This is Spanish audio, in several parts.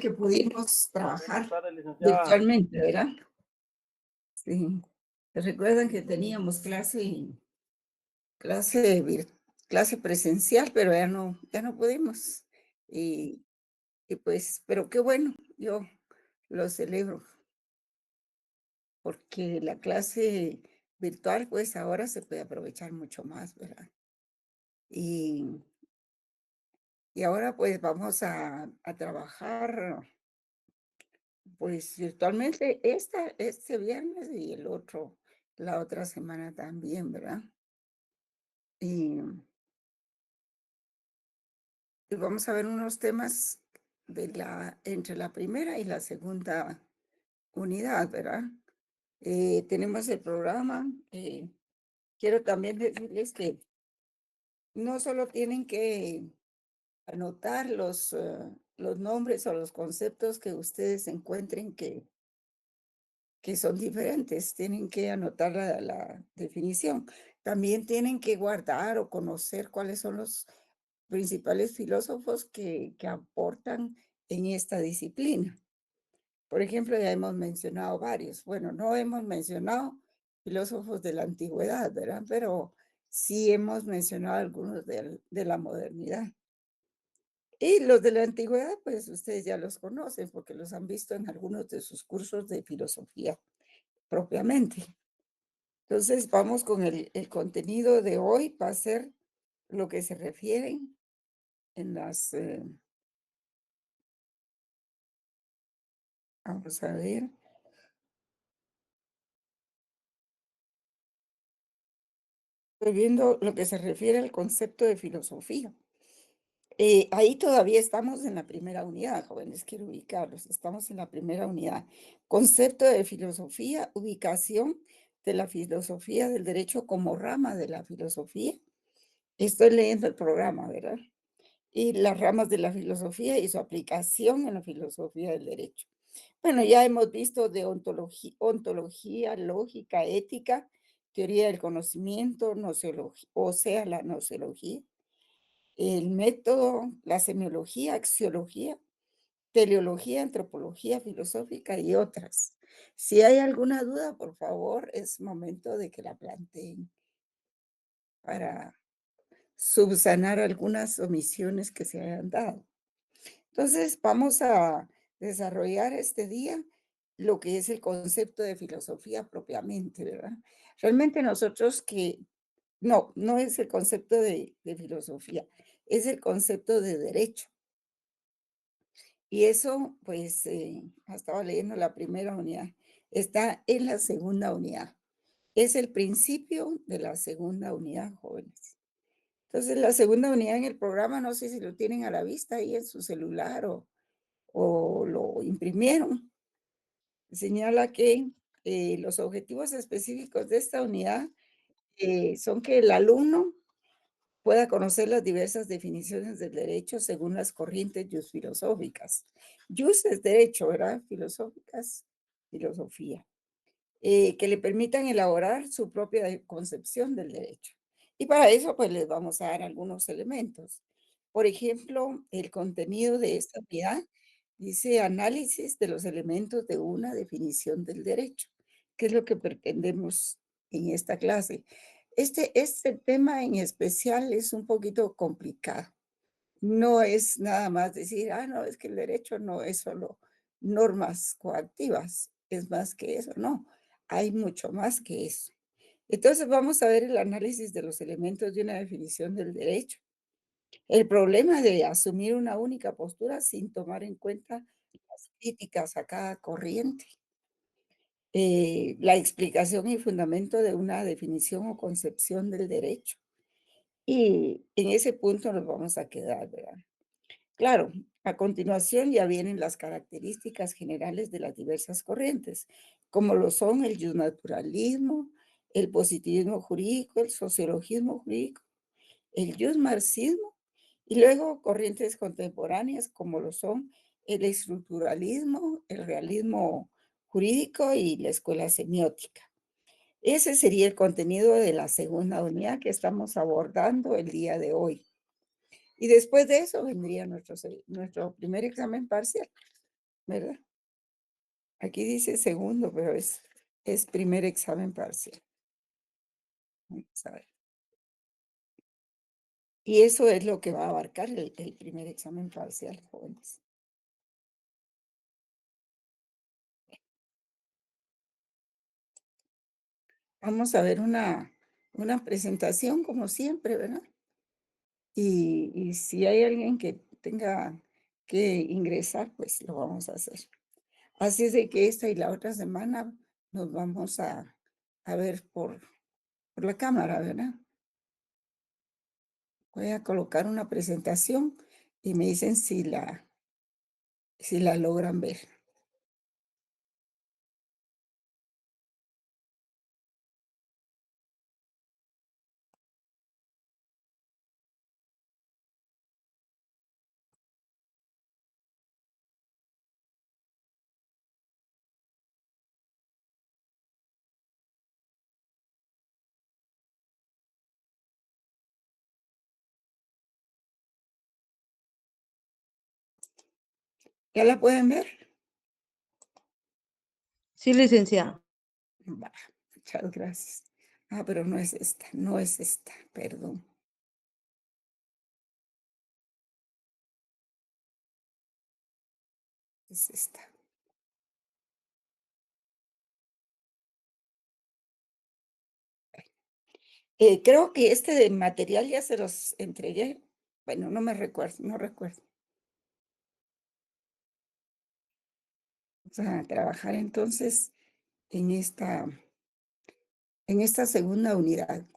que pudimos Buenas trabajar tardes, licenciada. virtualmente, ¿verdad? Sí. Recuerdan que teníamos clase, clase presencial, pero ya no pudimos. Y, y pues, pero qué bueno, yo lo celebro, porque la clase virtual, pues ahora se puede aprovechar mucho más, ¿verdad? Y, y ahora pues vamos a trabajar pues virtualmente este viernes y el otro, la otra semana también, ¿verdad? Y, y vamos a ver unos temas entre la primera y la segunda unidad, ¿verdad? Tenemos el programa. Quiero también decirles que no solo tienen que anotar los nombres o los conceptos que ustedes encuentren que son diferentes, tienen que anotar la definición. También tienen que guardar o conocer cuáles son los principales filósofos que aportan en esta disciplina. Por ejemplo, ya hemos mencionado varios. Bueno, no hemos mencionado filósofos de la antigüedad, ¿verdad? Pero sí hemos mencionado algunos de la modernidad. Y los de la antigüedad, pues ustedes ya los conocen porque los han visto en algunos de sus cursos de filosofía propiamente. Entonces, vamos con el contenido de hoy, va a ser lo que se refieren en vamos a ver, estoy viendo lo que se refiere al concepto de filosofía. Ahí todavía estamos en la primera unidad, jóvenes, quiero ubicarlos, estamos en la primera unidad. Concepto de filosofía, ubicación de la filosofía del derecho como rama de la filosofía. Estoy leyendo el programa, ¿verdad? Y las ramas de la filosofía y su aplicación en la filosofía del derecho. Bueno, ya hemos visto de ontología, lógica, ética, teoría del conocimiento, o sea, la nociología, el método, la semiología, axiología, teleología, antropología filosófica y otras. Si hay alguna duda, por favor, es momento de que la planteen para subsanar algunas omisiones que se hayan dado. Entonces, vamos a desarrollar este día lo que es el concepto de filosofía propiamente, ¿verdad? Realmente nosotros no es el concepto de filosofía, es el concepto de derecho. Y eso, pues, estaba leyendo la primera unidad, está en la segunda unidad. Es el principio de la segunda unidad, jóvenes. Entonces, la segunda unidad en el programa, no sé si lo tienen a la vista ahí en su celular o lo imprimieron, señala que los objetivos específicos de esta unidad son que el alumno pueda conocer las diversas definiciones del derecho según las corrientes filosóficas. Jus es derecho, ¿verdad? Filosóficas, filosofía. Que le permitan elaborar su propia concepción del derecho. Y para eso, pues les vamos a dar algunos elementos. Por ejemplo, el contenido de esta unidad dice análisis de los elementos de una definición del derecho, que es lo que pretendemos en esta clase. Este tema en especial es un poquito complicado. No es nada más decir, no, es que el derecho no es solo normas coactivas, es más que eso, no, hay mucho más que eso. Entonces vamos a ver el análisis de los elementos de una definición del derecho. El problema de asumir una única postura sin tomar en cuenta las críticas a cada corriente. La explicación y fundamento de una definición o concepción del derecho. Y en ese punto nos vamos a quedar, ¿verdad? Claro, a continuación ya vienen las características generales de las diversas corrientes, como lo son el justnaturalismo, el positivismo jurídico, el sociologismo jurídico, el justmarxismo, y luego corrientes contemporáneas como lo son el estructuralismo, el realismo jurídico y la escuela semiótica. Ese sería el contenido de la segunda unidad que estamos abordando el día de hoy. Y después de eso vendría nuestro primer examen parcial. ¿verdad? Aquí dice segundo, pero es primer examen parcial. Vamos a ver. Y eso es lo que va a abarcar el primer examen parcial, jóvenes. Vamos a ver una presentación como siempre, ¿verdad? Y si hay alguien que tenga que ingresar, pues lo vamos a hacer. Así es de que esta y la otra semana nos vamos a ver por la cámara, ¿verdad? Voy a colocar una presentación y me dicen si la logran ver. ¿Ya la pueden ver? Sí, licenciada. Va, muchas gracias. Ah, pero no es esta, no es esta, perdón, es esta. Creo que este de material ya se los entregué. Bueno, no me recuerdo, no recuerdo. Vamos a trabajar entonces en esta segunda unidad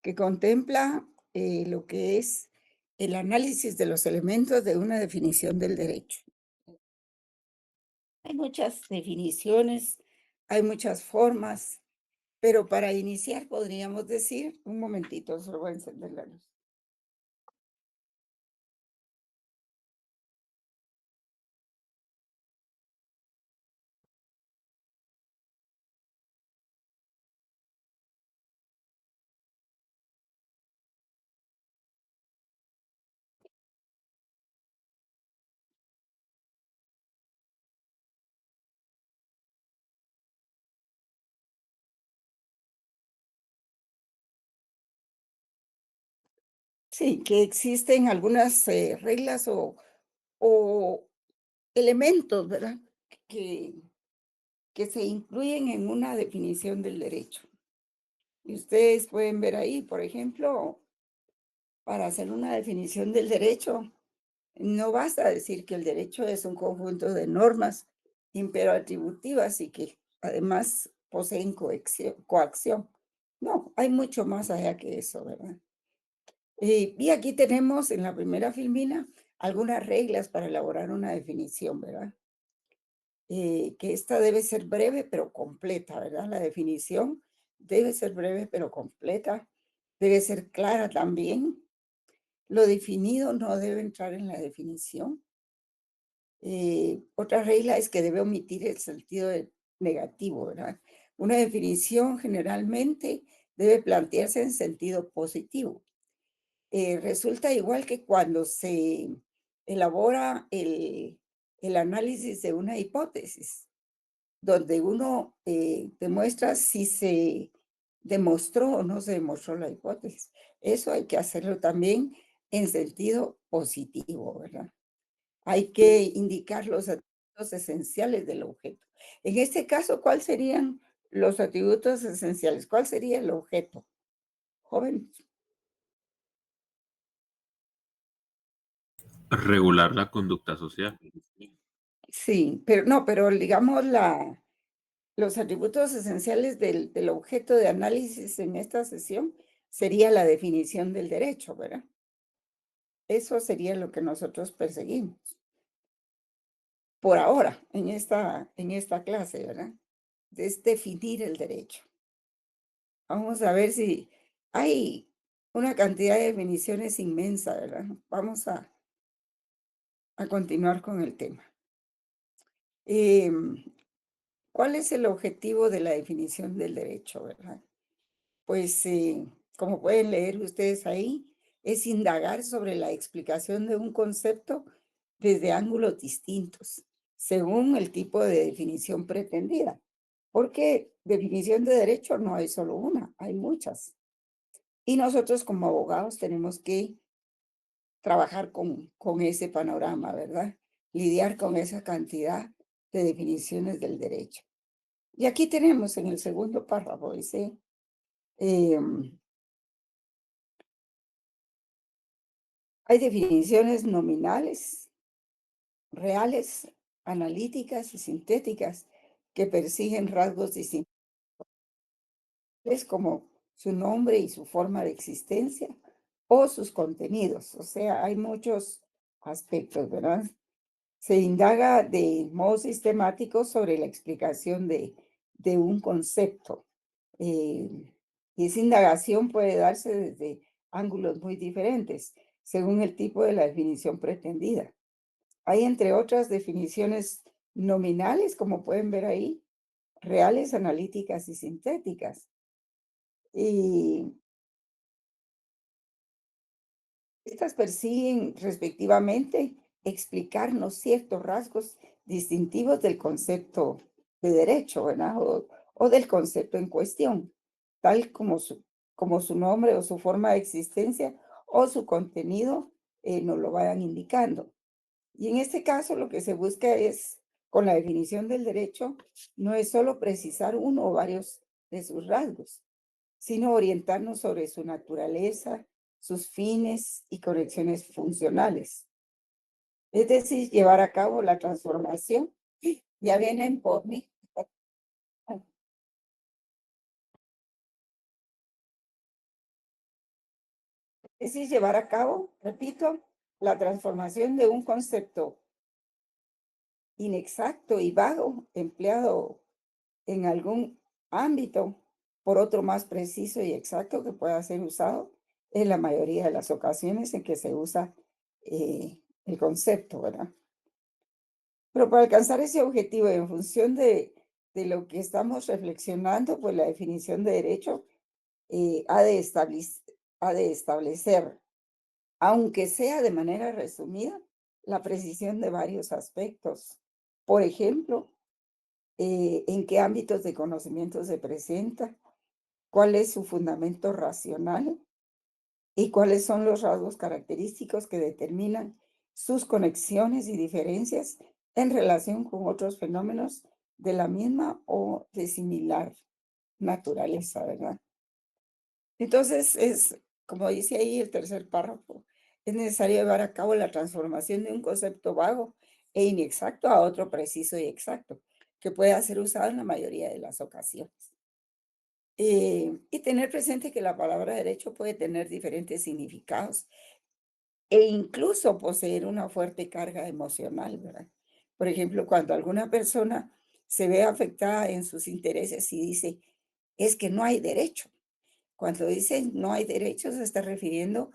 que contempla lo que es el análisis de los elementos de una definición del derecho. Hay muchas definiciones, hay muchas formas, pero para iniciar podríamos decir, un momentito, solo voy a encender la luz. Sí, que existen algunas reglas o elementos, ¿verdad? Que, que se incluyen en una definición del derecho. Y ustedes pueden ver ahí, por ejemplo, para hacer una definición del derecho, no basta decir que el derecho es un conjunto de normas imperativas y que además poseen coacción. No, hay mucho más allá que eso, ¿verdad? Y aquí tenemos en la primera filmina algunas reglas para elaborar una definición, ¿verdad? Que esta debe ser breve pero completa, ¿verdad? La definición debe ser breve pero completa, debe ser clara también. Lo definido no debe entrar en la definición. Otra regla es que debe omitir el sentido negativo, ¿verdad? Una definición generalmente debe plantearse en sentido positivo. Resulta igual que cuando se elabora el análisis de una hipótesis, donde uno demuestra si se demostró o no se demostró la hipótesis. Eso hay que hacerlo también en sentido positivo, ¿verdad? Hay que indicar los atributos esenciales del objeto. En este caso, ¿cuáles serían los atributos esenciales? ¿Cuál sería el objeto? Joven. Regular la conducta social. Sí, pero no, pero digamos los atributos esenciales del objeto de análisis en esta sesión sería la definición del derecho, ¿verdad? Eso sería lo que nosotros perseguimos por ahora en esta clase, ¿verdad? Es definir el derecho. Vamos a ver si hay una cantidad de definiciones inmensa, ¿verdad? Vamos a continuar con el tema. Em, ¿Cuál es el objetivo de la definición del derecho, verdad? Pues, como pueden leer ustedes ahí, es indagar sobre la explicación de un concepto desde ángulos distintos. según el tipo de definición pretendida, porque definición de derecho no hay solo una, hay muchas. Y nosotros como abogados tenemos que trabajar con ese panorama, ¿verdad? Lidiar con esa cantidad de definiciones del derecho. Y aquí tenemos en el segundo párrafo, dice, em, hay definiciones nominales, reales, analíticas y sintéticas que persiguen rasgos distintos como su nombre y su forma de existencia o sus contenidos. O sea, hay muchos aspectos, ¿verdad? Se indaga de modo sistemático sobre la explicación de un concepto. Y esa indagación puede darse desde ángulos muy diferentes, según el tipo de la definición pretendida. Hay, entre otras, definiciones nominales, como pueden ver ahí, reales, analíticas y sintéticas. Y estas persiguen, respectivamente, explicarnos ciertos rasgos distintivos del concepto de derecho, ¿verdad? O del concepto en cuestión, tal como su nombre o su forma de existencia o su contenido nos lo vayan indicando. Y en este caso lo que se busca es, con la definición del derecho, no es solo precisar uno o varios de sus rasgos, sino orientarnos sobre su naturaleza, sus fines y conexiones funcionales. Es decir, llevar a cabo la transformación. Ya vienen por mí. Es decir, llevar a cabo, repito, la transformación de un concepto inexacto y vago empleado en algún ámbito por otro más preciso y exacto que pueda ser usado en la mayoría de las ocasiones en que se usa el concepto, ¿verdad? Pero para alcanzar ese objetivo, en función de lo que estamos reflexionando, pues la definición de derecho ha de establecer, aunque sea de manera resumida, la precisión de varios aspectos. Por ejemplo, en qué ámbitos de conocimiento se presenta, cuál es su fundamento racional y cuáles son los rasgos característicos que determinan sus conexiones y diferencias en relación con otros fenómenos de la misma o de similar naturaleza, ¿verdad? Entonces, como dice ahí el tercer párrafo, es necesario llevar a cabo la transformación de un concepto vago e inexacto a otro preciso y exacto, que pueda ser usado en la mayoría de las ocasiones. Y tener presente que la palabra derecho puede tener diferentes significados e incluso poseer una fuerte carga emocional, ¿verdad? Por ejemplo, cuando alguna persona se ve afectada en sus intereses y dice, es que no hay derecho. Cuando dice no hay derecho, se está refiriendo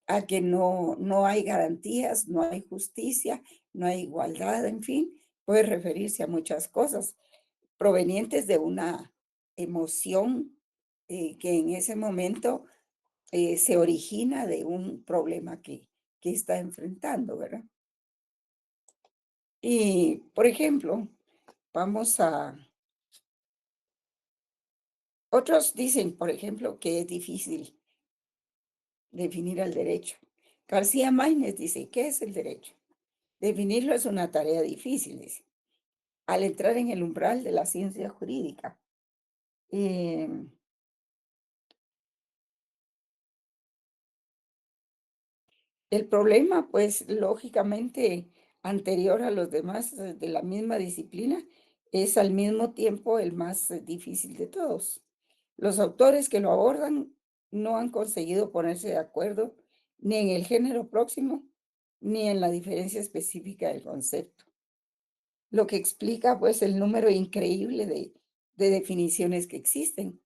a que no hay garantías, no hay justicia, no hay igualdad, en fin, puede referirse a muchas cosas provenientes de una emoción que en ese momento se origina de un problema que está enfrentando, ¿verdad? Y, por ejemplo, vamos a... Otros dicen, por ejemplo, que es difícil definir el derecho. García Máinez dice, ¿qué es el derecho? Definirlo es una tarea difícil, dice, al entrar en el umbral de la ciencia jurídica. Em, El problema, pues, lógicamente, anterior a los demás de la misma disciplina, es al mismo tiempo el más difícil de todos. Los autores que lo abordan no han conseguido ponerse de acuerdo ni en el género próximo ni en la diferencia específica del concepto, lo que explica, pues, el número increíble de definiciones que existen.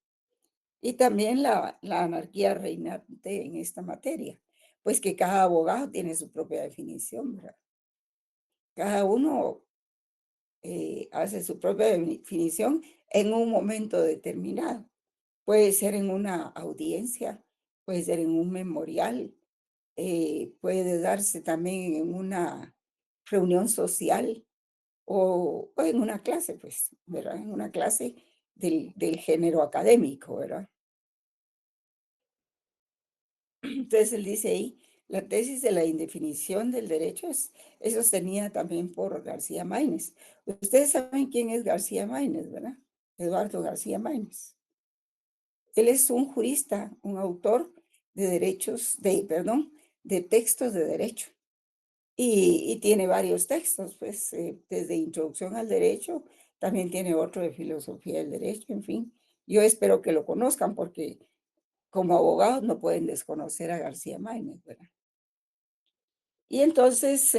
Y también la anarquía reinante en esta materia, pues que cada abogado tiene su propia definición, ¿verdad? Cada uno hace su propia definición en un momento determinado. Puede ser en una audiencia, puede ser en un memorial, puede darse también en una reunión social o en una clase, pues, ¿verdad? En una clase del género académico, ¿verdad? Entonces él dice ahí, la tesis de la indefinición del derecho es sostenida también por García Máinez. Ustedes saben quién es García Máinez, ¿verdad? Eduardo García Máinez. Él es un jurista, un autor de derechos, perdón, de textos de derecho. Y tiene varios textos, pues, desde Introducción al Derecho, también tiene otro de Filosofía del Derecho, en fin. Yo espero que lo conozcan porque como abogados no pueden desconocer a García Máinez, ¿verdad? Y entonces,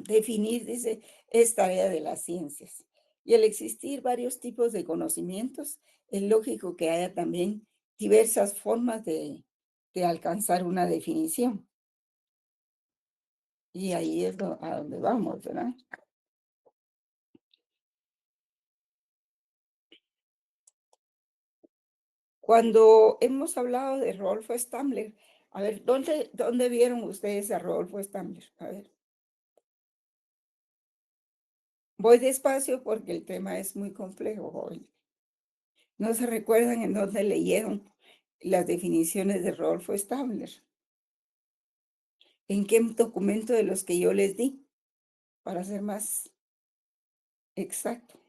definir, dice, es tarea de las ciencias. Y al existir varios tipos de conocimientos, es lógico que haya también diversas formas de alcanzar una definición. Y ahí es a donde vamos, ¿verdad? Cuando hemos hablado de Rodolfo Stammler, a ver, ¿dónde vieron ustedes a Rodolfo Stammler? A ver, voy despacio porque el tema es muy complejo, joven. ¿No se recuerdan en dónde leyeron las definiciones de Rodolfo Stammler? ¿En qué documento de los que yo les di? Para ser más exacto.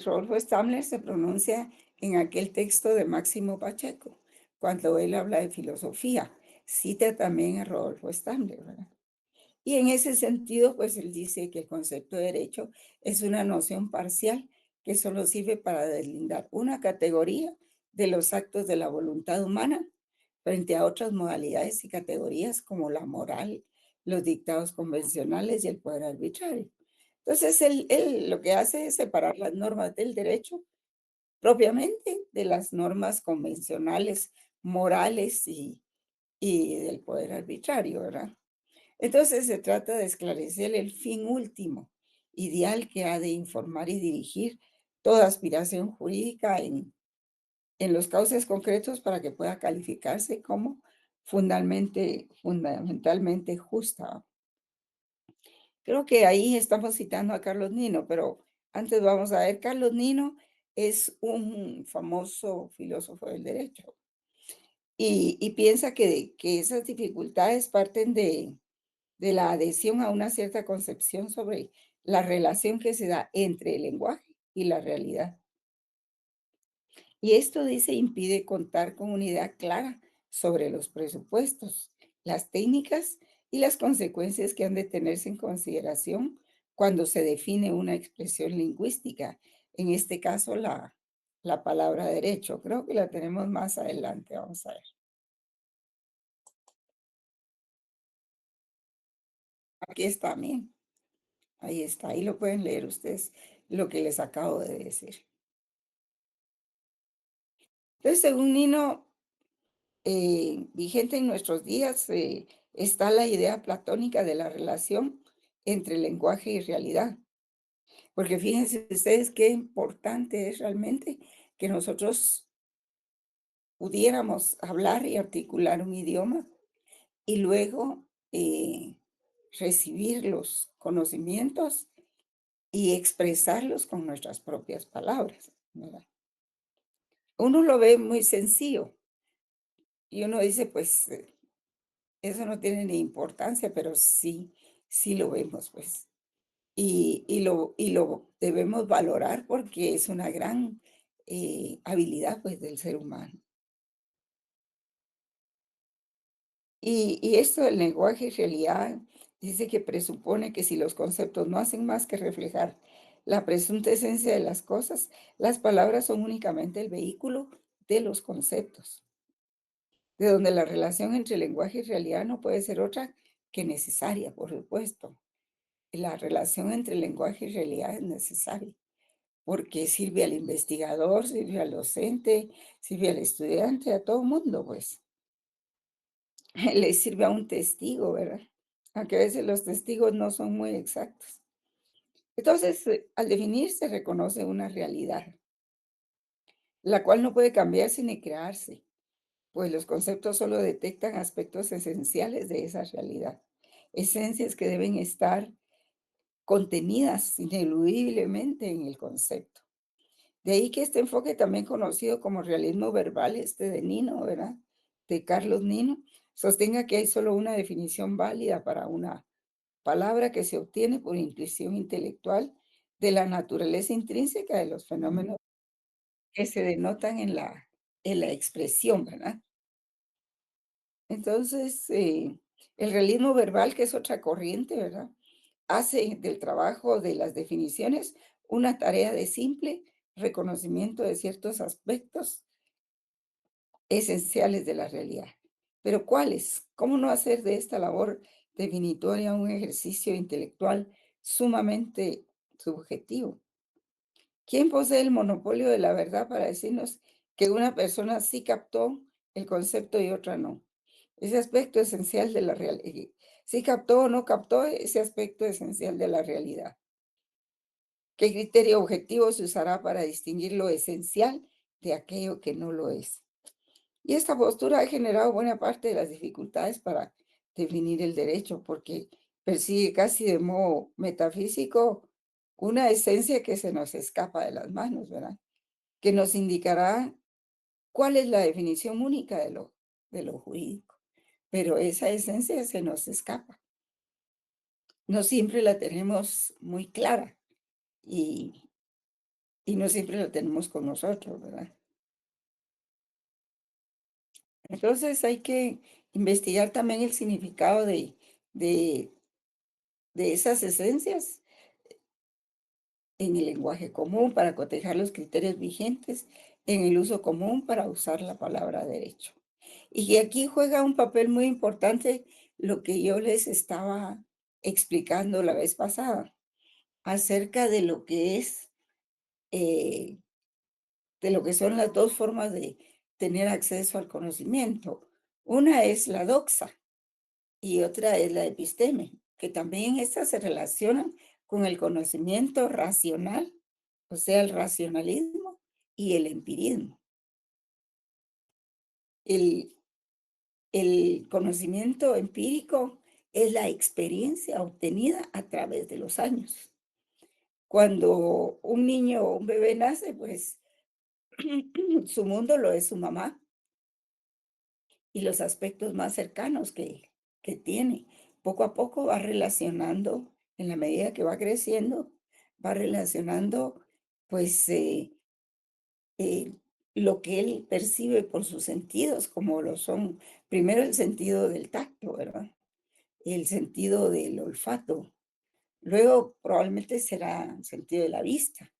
Rodolfo Stammler se pronuncia en aquel texto de Máximo Pacheco, cuando él habla de filosofía. Cita también a Rodolfo Stammler, ¿verdad? Y en ese sentido, pues él dice que el concepto de derecho es una noción parcial que solo sirve para deslindar una categoría de los actos de la voluntad humana frente a otras modalidades y categorías como la moral, los dictados convencionales y el poder arbitrario. Entonces, él lo que hace es separar las normas del derecho propiamente de las normas convencionales, morales y del poder arbitrario, ¿verdad? Entonces se trata de esclarecer el fin último, ideal que ha de informar y dirigir toda aspiración jurídica en los cauces concretos para que pueda calificarse como fundamentalmente justa. Creo que ahí estamos citando a Carlos Nino, pero antes vamos a ver, Carlos Nino es un famoso filósofo del derecho y piensa que esas dificultades parten de la adhesión a una cierta concepción sobre la relación que se da entre el lenguaje y la realidad. Y esto, dice, impide contar con una idea clara sobre los presupuestos, las técnicas y las consecuencias que han de tenerse en consideración cuando se define una expresión lingüística, en este caso la palabra derecho. Creo que la tenemos más adelante, vamos a ver. Aquí está, bien, ahí está, ahí lo pueden leer ustedes lo que les acabo de decir. Entonces, según Nino, vigente en nuestros días, está la idea platónica de la relación entre lenguaje y realidad. Porque fíjense ustedes qué importante es realmente que nosotros pudiéramos hablar y articular un idioma y luego recibir los conocimientos y expresarlos con nuestras propias palabras, ¿verdad? Uno lo ve muy sencillo y uno dice, pues eso no tiene ni importancia, pero sí, sí lo vemos, pues. Y lo debemos valorar porque es una gran habilidad, pues, del ser humano. Y esto del lenguaje y realidad dice que presupone que si los conceptos no hacen más que reflejar la presunta esencia de las cosas, las palabras son únicamente el vehículo de los conceptos, de donde la relación entre lenguaje y realidad no puede ser otra que necesaria, por supuesto. La relación entre lenguaje y realidad es necesaria, porque sirve al investigador, sirve al docente, sirve al estudiante, a todo mundo, pues. Le sirve a un testigo, ¿verdad? Aunque a veces los testigos no son muy exactos. Entonces, al definir se reconoce una realidad. la cual no puede cambiarse ni crearse, pues los conceptos solo detectan aspectos esenciales de esa realidad, esencias que deben estar contenidas ineludiblemente en el concepto. De ahí que este enfoque, también conocido como realismo verbal, este de Nino, ¿verdad? De Carlos Nino, sostenga que hay solo una definición válida para una palabra que se obtiene por intuición intelectual de la naturaleza intrínseca de los fenómenos que se denotan en la expresión, ¿verdad? Entonces, el realismo verbal, que es otra corriente, ¿verdad? Hace del trabajo de las definiciones una tarea de simple reconocimiento de ciertos aspectos esenciales de la realidad. Pero ¿cuáles? ¿Cómo no hacer de esta labor definitoria un ejercicio intelectual sumamente subjetivo? ¿Quién posee el monopolio de la verdad para decirnos que una persona sí captó el concepto y otra no? Ese aspecto esencial de la realidad. ¿Sí captó o no captó ese aspecto esencial de la realidad? ¿Qué criterio objetivo se usará para distinguir lo esencial de aquello que no lo es? Y esta postura ha generado buena parte de las dificultades para definir el derecho, porque persigue casi de modo metafísico una esencia que se nos escapa de las manos, ¿verdad? Que nos indicará cuál es la definición única de lo jurídico. Pero esa esencia se nos escapa. No siempre la tenemos muy clara y, y no siempre la tenemos con nosotros, ¿verdad? Entonces hay que investigar también el significado de, de esas esencias en el lenguaje común para cotejar los criterios vigentes en el uso común para usar la palabra derecho. Y que aquí juega un papel muy importante lo que yo les estaba explicando la vez pasada acerca de lo que es, eh, de lo que son las dos formas de tener acceso al conocimiento. Una es la doxa y otra es la episteme, que también estas se relacionan con el conocimiento racional, o sea, el racionalismo y el empirismo. El, el conocimiento empírico es la experiencia obtenida a través de los años. Cuando un niño o un bebé nace, pues su mundo lo es su mamá y los aspectos más cercanos que tiene. Poco a poco va relacionando, en la medida que va creciendo, va relacionando pues eh, lo que él percibe por sus sentidos, como lo son primero el sentido del tacto, ¿verdad? El sentido del olfato, luego probablemente será el sentido de la vista.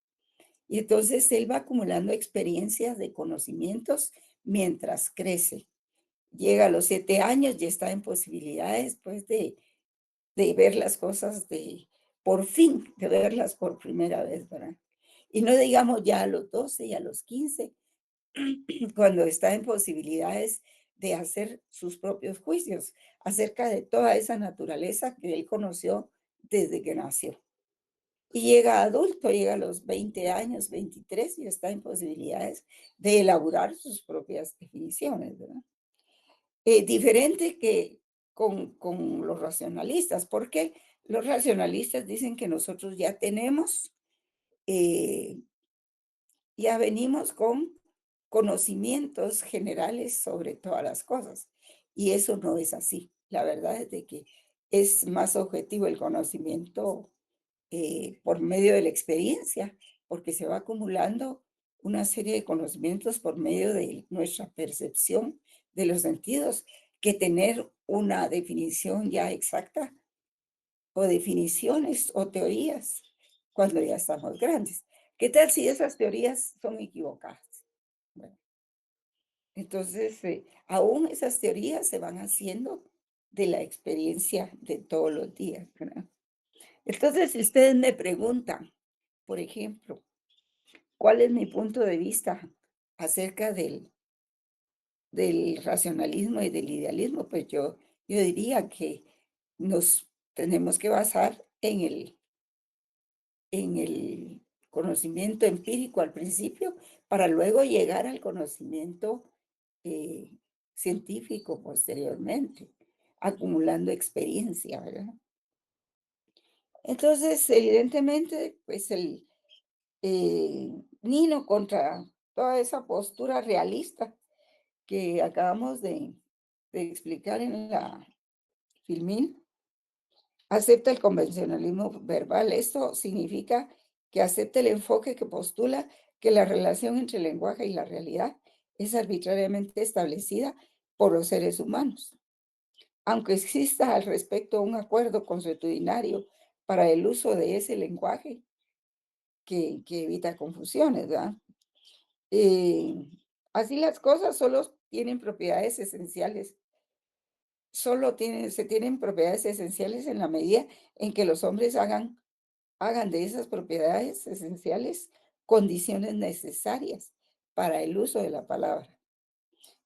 Y entonces él va acumulando experiencias de conocimientos mientras crece. Llega a los 7 años, ya está en posibilidades, pues, de ver las cosas por fin, de verlas por primera vez, ¿verdad? Y no digamos ya a los 12 y a los 15 cuando está en posibilidades de hacer sus propios juicios acerca de toda esa naturaleza que él conoció desde que nació. Y llega adulto, llega a los 20 años, 23, y está en posibilidades de elaborar sus propias definiciones, ¿verdad? Diferente que con los racionalistas, porque los racionalistas dicen que nosotros ya tenemos, eh, ya venimos con conocimientos generales sobre todas las cosas, y eso no es así. La verdad es de que es más objetivo el conocimiento por medio de la experiencia, porque se va acumulando una serie de conocimientos por medio de nuestra percepción de los sentidos, que tener una definición ya exacta o definiciones o teorías cuando ya estamos grandes. ¿Qué tal si esas teorías son equivocadas? Bueno, entonces, aún esas teorías se van haciendo de la experiencia de todos los días, ¿verdad? Entonces, si ustedes me preguntan, por ejemplo, ¿cuál es mi punto de vista acerca del racionalismo y del idealismo? Pues yo diría que nos tenemos que basar en el conocimiento empírico al principio, para luego llegar al conocimiento eh, científico posteriormente, acumulando experiencia, ¿verdad? Entonces, evidentemente, pues Nino contra toda esa postura realista que acabamos de explicar en la Filmín, acepta el convencionalismo verbal. Esto significa que acepta el enfoque que postula que la relación entre el lenguaje y la realidad es arbitrariamente establecida por los seres humanos. Aunque exista al respecto un acuerdo consuetudinario para el uso de ese lenguaje que evita confusiones, ¿verdad? Eh, Así las cosas solo tienen propiedades esenciales, se tienen propiedades esenciales en la medida en que los hombres hagan de esas propiedades esenciales condiciones necesarias para el uso de la palabra,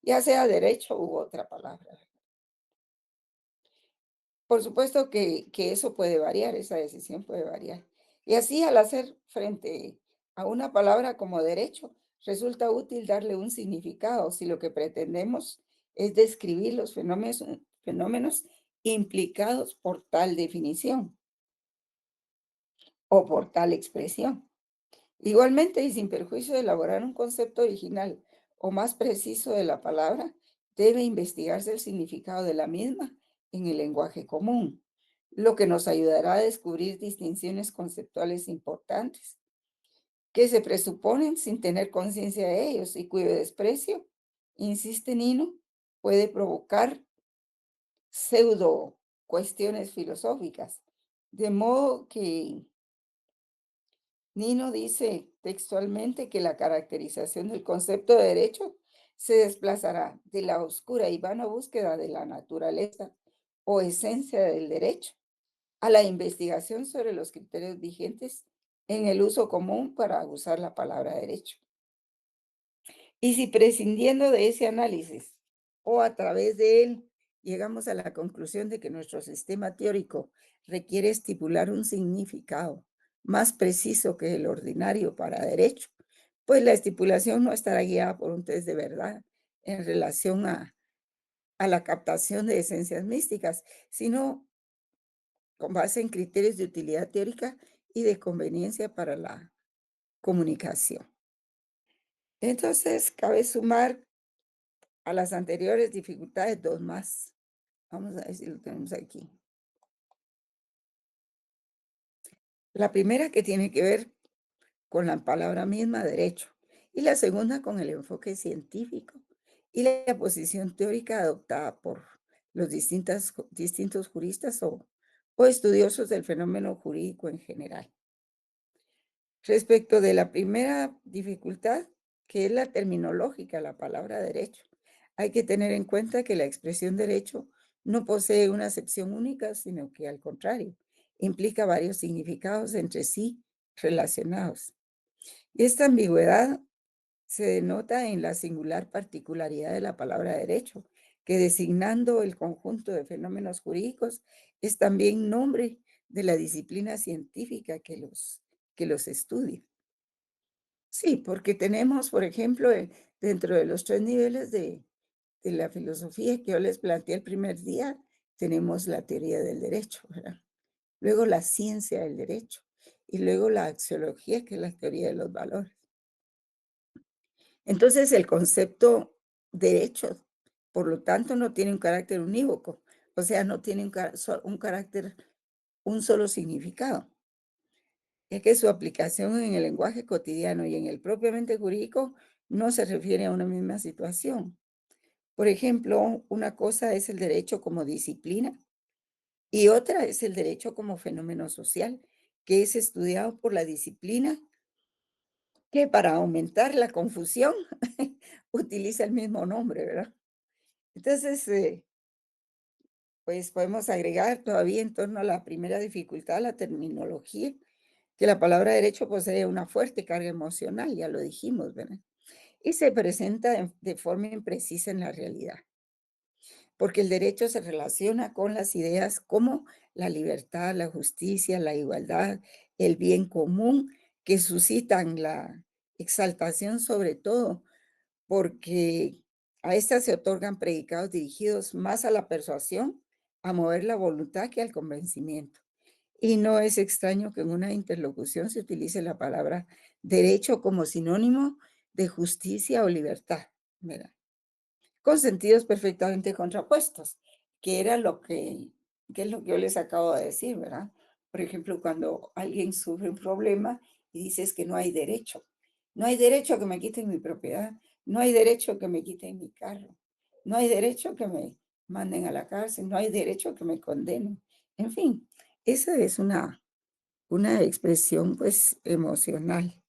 ya sea derecho u otra palabra. Por supuesto que eso puede variar, esa decisión puede variar. Y así, al hacer frente a una palabra como derecho, resulta útil darle un significado si lo que pretendemos es describir los fenómenos implicados por tal definición o por tal expresión. Igualmente, y sin perjuicio de elaborar un concepto original o más preciso de la palabra, debe investigarse el significado de la misma en el lenguaje común, lo que nos ayudará a descubrir distinciones conceptuales importantes que se presuponen sin tener conciencia de ellos y cuyo desprecio, insiste Nino, puede provocar pseudo cuestiones filosóficas. De modo que Nino dice textualmente que la caracterización del concepto de derecho se desplazará de la oscura y vana búsqueda de la naturaleza o esencia del derecho a la investigación sobre los criterios vigentes en el uso común para usar la palabra derecho. Y si prescindiendo de ese análisis o a través de él llegamos a la conclusión de que nuestro sistema teórico requiere estipular un significado más preciso que el ordinario para derecho, pues la estipulación no estará guiada por un test de verdad en relación a la captación de esencias místicas, sino con base en criterios de utilidad teórica y de conveniencia para la comunicación. Entonces, cabe sumar a las anteriores dificultades, 2 más. Vamos a ver si lo tenemos aquí. La primera que tiene que ver con la palabra misma, derecho, y la segunda con el enfoque científico y la posición teórica adoptada por los distintos juristas o estudiosos del fenómeno jurídico en general. Respecto de la primera dificultad, que es la terminológica, la palabra derecho, hay que tener en cuenta que la expresión derecho no posee una acepción única, sino que al contrario, implica varios significados entre sí relacionados. Y esta ambigüedad se denota en la singular particularidad de la palabra derecho, que designando el conjunto de fenómenos jurídicos es también nombre de la disciplina científica que los estudia. Sí, porque tenemos, por ejemplo, dentro de los 3 niveles de la filosofía que yo les planteé el primer día, tenemos la teoría del derecho, ¿verdad? Luego la ciencia del derecho y luego la axiología, que es la teoría de los valores. Entonces, el concepto derecho, por lo tanto, no tiene un carácter unívoco, o sea, no tiene un carácter, un solo significado. Es que su aplicación en el lenguaje cotidiano y en el propiamente jurídico no se refiere a una misma situación. Por ejemplo, una cosa es el derecho como disciplina y otra es el derecho como fenómeno social, que es estudiado por la disciplina que para aumentar la confusión utiliza el mismo nombre, ¿verdad? Entonces, pues podemos agregar todavía en torno a la primera dificultad, la terminología, que la palabra derecho posee una fuerte carga emocional, ya lo dijimos, ¿verdad? Y se presenta de forma imprecisa en la realidad, porque el derecho se relaciona con las ideas como la libertad, la justicia, la igualdad, el bien común, que suscitan la exaltación sobre todo, porque a estas se otorgan predicados dirigidos más a la persuasión, a mover la voluntad que al convencimiento. Y no es extraño que en una interlocución se utilice la palabra derecho como sinónimo de justicia o libertad, ¿verdad? Con sentidos perfectamente contrapuestos, que era que es lo que yo les acabo de decir, ¿verdad? Por ejemplo, cuando alguien sufre un problema y dices que no hay derecho. No hay derecho a que me quiten mi propiedad, no hay derecho a que me quiten mi carro, no hay derecho a que me manden a la cárcel, no hay derecho a que me condenen. En fin, esa es una expresión, pues, emocional.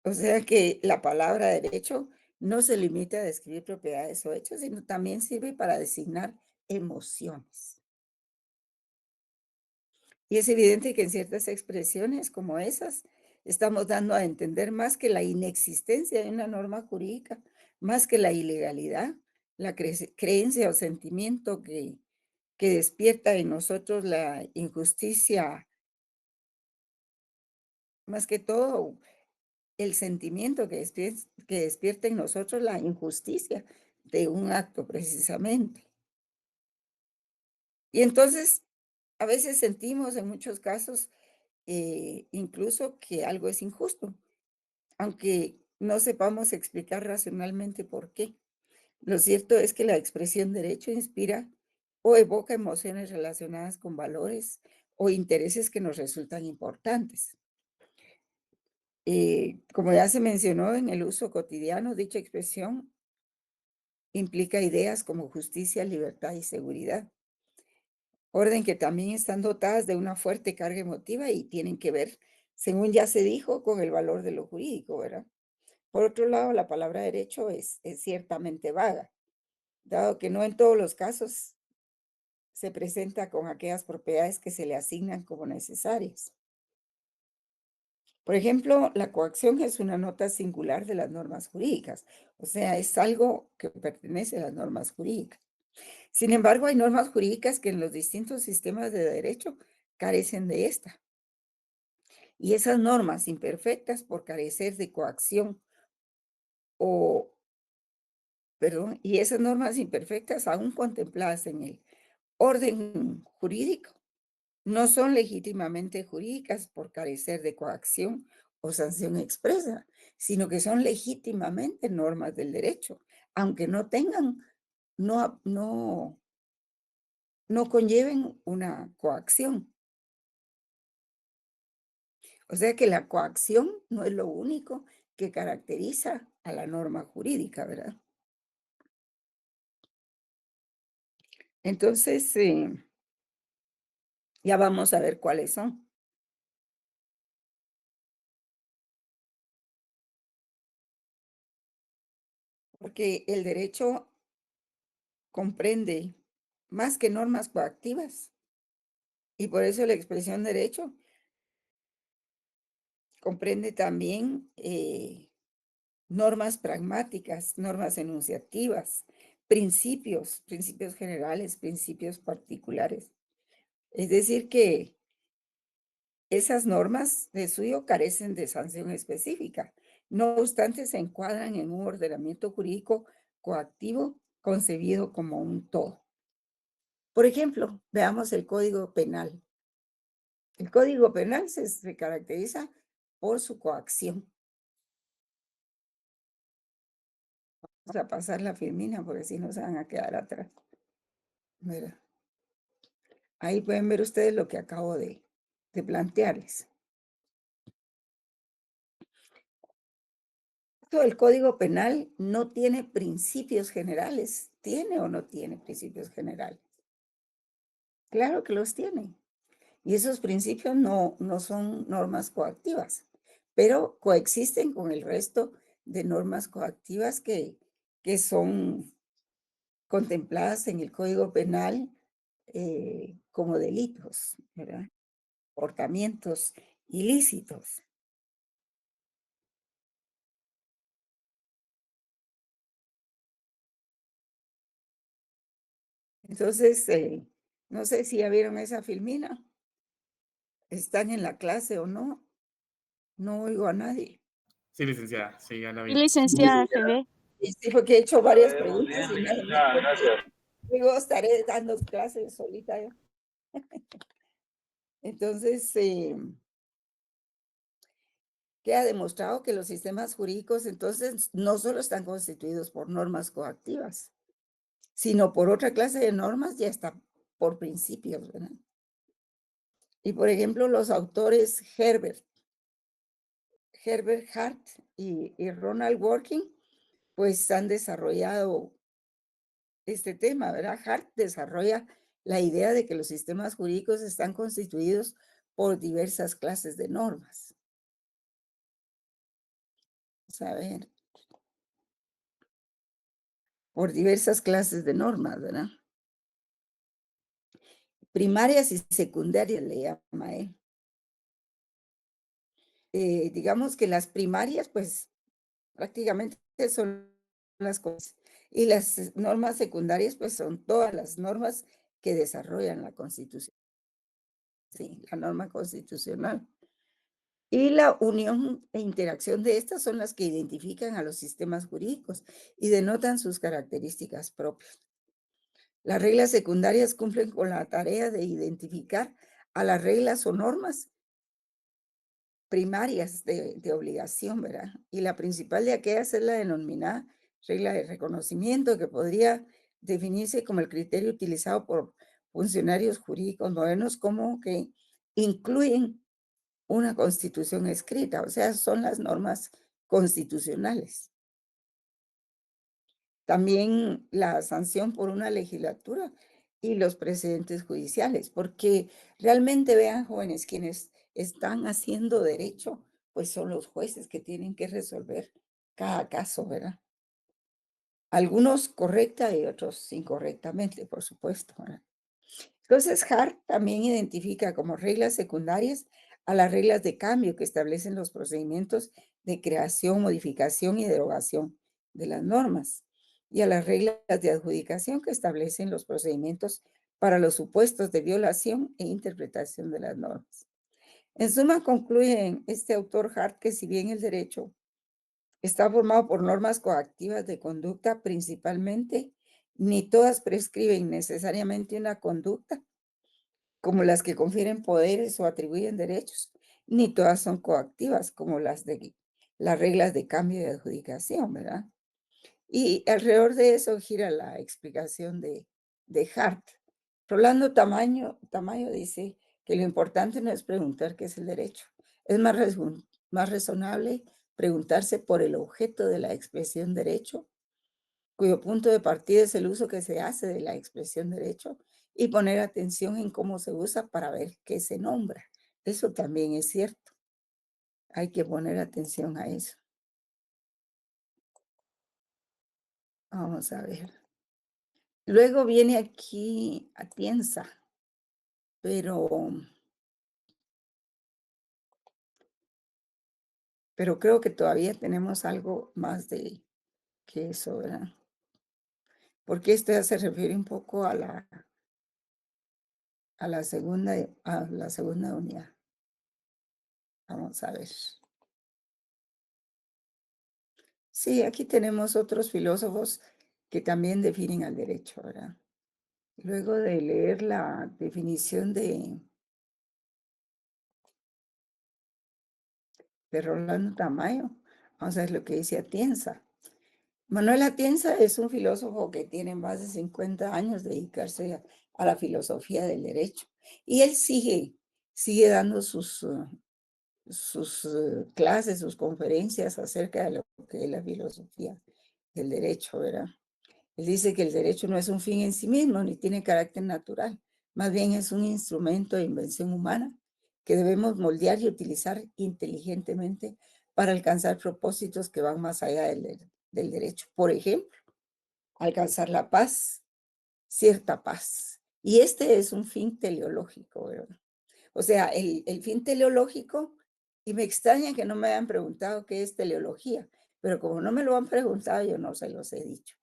O sea que la palabra derecho no se limita a describir propiedades o hechos, sino también sirve para designar emociones. Y es evidente que en ciertas expresiones como esas estamos dando a entender más que la inexistencia de una norma jurídica, más que la ilegalidad, la creencia o sentimiento que despierta en nosotros la injusticia, más que todo el sentimiento que despierta en nosotros la injusticia de un acto precisamente. Y entonces, a veces sentimos en muchos casos, incluso que algo es injusto, aunque no sepamos explicar racionalmente por qué. Lo cierto es que la expresión derecho inspira o evoca emociones relacionadas con valores o intereses que nos resultan importantes. Como ya se mencionó en el uso cotidiano, dicha expresión implica ideas como justicia, libertad y seguridad, orden que también están dotadas de una fuerte carga emotiva y tienen que ver, según ya se dijo, con el valor de lo jurídico, ¿verdad? Por otro lado, la palabra derecho es ciertamente vaga, dado que no en todos los casos se presenta con aquellas propiedades que se le asignan como necesarias. Por ejemplo, la coacción es una nota singular de las normas jurídicas, o sea, es algo que pertenece a las normas jurídicas. Sin embargo, hay normas jurídicas que en los distintos sistemas de derecho carecen de esta. Y esas normas imperfectas por carecer de coacción o, perdón, y esas normas imperfectas aún contempladas en el orden jurídico no son legítimamente jurídicas por carecer de coacción o sanción expresa, sino que son legítimamente normas del derecho, aunque no tengan, no conlleven una coacción. O sea que la coacción no es lo único que caracteriza a la norma jurídica, ¿verdad? Entonces, ya vamos a ver cuáles son, porque el derecho comprende más que normas coactivas y por eso la expresión derecho comprende también normas pragmáticas, normas enunciativas, principios generales, principios particulares. Es decir, que esas normas de suyo carecen de sanción específica. No obstante, se encuadran en un ordenamiento jurídico coactivo concebido como un todo. Por ejemplo, veamos el Código Penal. El Código Penal se caracteriza por su coacción. Vamos a pasar la filmina porque si no se van a quedar atrás. Mira, ahí pueden ver ustedes lo que acabo de plantearles. Todo el Código Penal no tiene principios generales. ¿Tiene o no tiene principios generales? Claro que los tiene. Y esos principios no son normas coactivas, pero coexisten con el resto de normas coactivas que son contempladas en el Código Penal como delitos, ¿verdad? Comportamientos ilícitos. Entonces, no sé si ya vieron esa filmina, están en la clase o no, no oigo a nadie. Sí, licenciada, sí, ya la Sí, vi. licenciada, se ve. Y sí, porque he hecho varias Muy preguntas bien, y nadie me licenciada, contesta. gracias. Luego estaré dando clases solita yo. Entonces, queda demostrado que los sistemas jurídicos entonces no solo están constituidos por normas coactivas, sino por otra clase de normas ya está por principios, ¿verdad? Y por ejemplo, los autores Herbert Hart y Ronald Working, pues han desarrollado este tema, ¿verdad? Hart desarrolla la idea de que los sistemas jurídicos están constituidos por diversas clases de normas. Vamos a ver, por diversas clases de normas, ¿verdad? Primarias y secundarias le llama él. Digamos que las primarias, pues prácticamente son las cosas. Y las normas secundarias, pues son todas las normas que desarrollan la Constitución. Sí, la norma constitucional. Y la unión e interacción de estas son las que identifican a los sistemas jurídicos y denotan sus características propias. Las reglas secundarias cumplen con la tarea de identificar a las reglas o normas primarias de obligación, ¿verdad? Y la principal de aquellas es la denominada regla de reconocimiento, que podría definirse como el criterio utilizado por funcionarios jurídicos modernos, como que incluyen una constitución escrita, o sea, son las normas constitucionales. También la sanción por una legislatura y los precedentes judiciales, porque realmente vean, jóvenes, quienes están haciendo derecho, pues son los jueces que tienen que resolver cada caso, ¿verdad? Algunos correcta y otros incorrectamente, por supuesto, ¿verdad? Entonces, Hart también identifica como reglas secundarias a las reglas de cambio que establecen los procedimientos de creación, modificación y derogación de las normas, y a las reglas de adjudicación que establecen los procedimientos para los supuestos de violación e interpretación de las normas. En suma, concluye este autor Hart que si bien el derecho está formado por normas coactivas de conducta principalmente, ni todas prescriben necesariamente una conducta como las que confieren poderes o atribuyen derechos, ni todas son coactivas, como las reglas de cambio y adjudicación, ¿verdad? Y alrededor de eso gira la explicación de Hart. Rolando Tamayo dice que lo importante no es preguntar qué es el derecho, es más razonable preguntarse por el objeto de la expresión derecho, cuyo punto de partida es el uso que se hace de la expresión derecho, y poner atención en cómo se usa para ver qué se nombra. Eso también es cierto. Hay que poner atención a eso. Vamos a ver. Luego viene aquí Atienza, pero, pero creo que todavía tenemos algo más de que eso, ¿verdad? Porque esto ya se refiere un poco a la segunda unidad. Vamos a ver. Sí, aquí tenemos otros filósofos que también definen al derecho, ¿verdad? Luego de leer la definición de Rolando Tamayo, vamos a ver lo que dice Atienza. Manuel Atienza es un filósofo que tiene más de 50 años de dedicarse a la filosofía del derecho. Y él sigue dando sus clases, sus conferencias acerca de lo que es la filosofía del derecho, ¿verdad? Él dice que el derecho no es un fin en sí mismo, ni tiene carácter natural. Más bien es un instrumento de invención humana que debemos moldear y utilizar inteligentemente para alcanzar propósitos que van más allá del derecho. Por ejemplo, alcanzar la paz, cierta paz. Y este es un fin teleológico, ¿verdad? O sea, el fin teleológico, y me extraña que no me hayan preguntado qué es teleología, pero como no me lo han preguntado, yo no se los he dicho.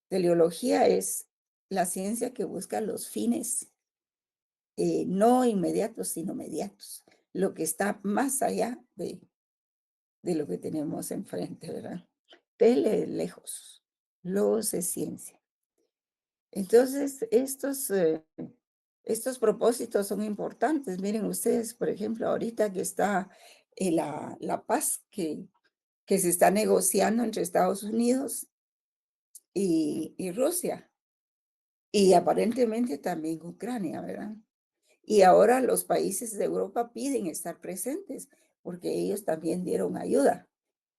Teleología es la ciencia que busca los fines no inmediatos, sino mediatos, lo que está más allá de lo que tenemos enfrente, ¿verdad? Tele lejos, logos es ciencia. Entonces, estos propósitos son importantes. Miren ustedes, por ejemplo, ahorita que está la paz que se está negociando entre Estados Unidos y Rusia, y aparentemente también Ucrania, ¿verdad? Y ahora los países de Europa piden estar presentes porque ellos también dieron ayuda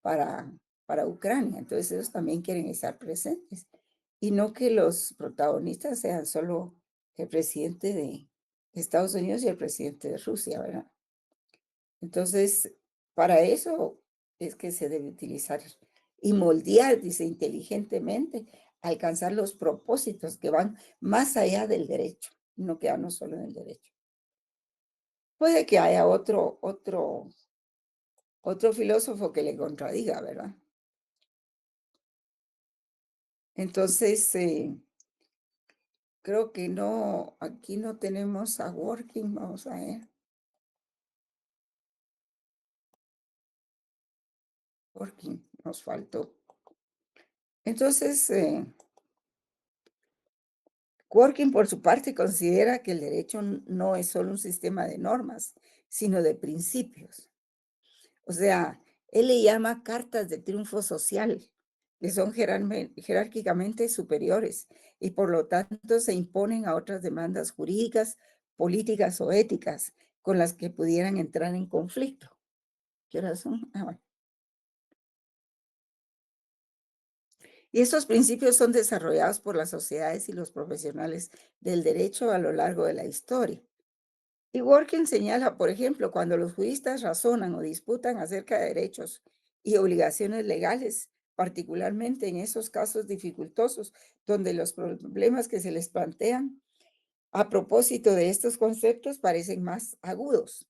para, para Ucrania. Entonces ellos también quieren estar presentes. Y no que los protagonistas sean solo el presidente de Estados Unidos y el presidente de Rusia, ¿verdad? Entonces, para eso es que se debe utilizar y moldear, dice, inteligentemente, alcanzar los propósitos que van más allá del derecho, no quedarnos solo en el derecho. Puede que haya otro filósofo que le contradiga, ¿verdad? Entonces, creo que no, aquí no tenemos a Working, vamos a ver, Working, nos faltó. Entonces, Working, por su parte, considera que el derecho no es solo un sistema de normas, sino de principios. O sea, él le llama cartas de triunfo social, que son jerárquicamente superiores y por lo tanto se imponen a otras demandas jurídicas, políticas o éticas con las que pudieran entrar en conflicto. ¿Qué horas son? Ah, bueno. Y estos principios son desarrollados por las sociedades y los profesionales del derecho a lo largo de la historia. Y Working señala, por ejemplo, cuando los juristas razonan o disputan acerca de derechos y obligaciones legales, particularmente en esos casos dificultosos, donde los problemas que se les plantean a propósito de estos conceptos parecen más agudos.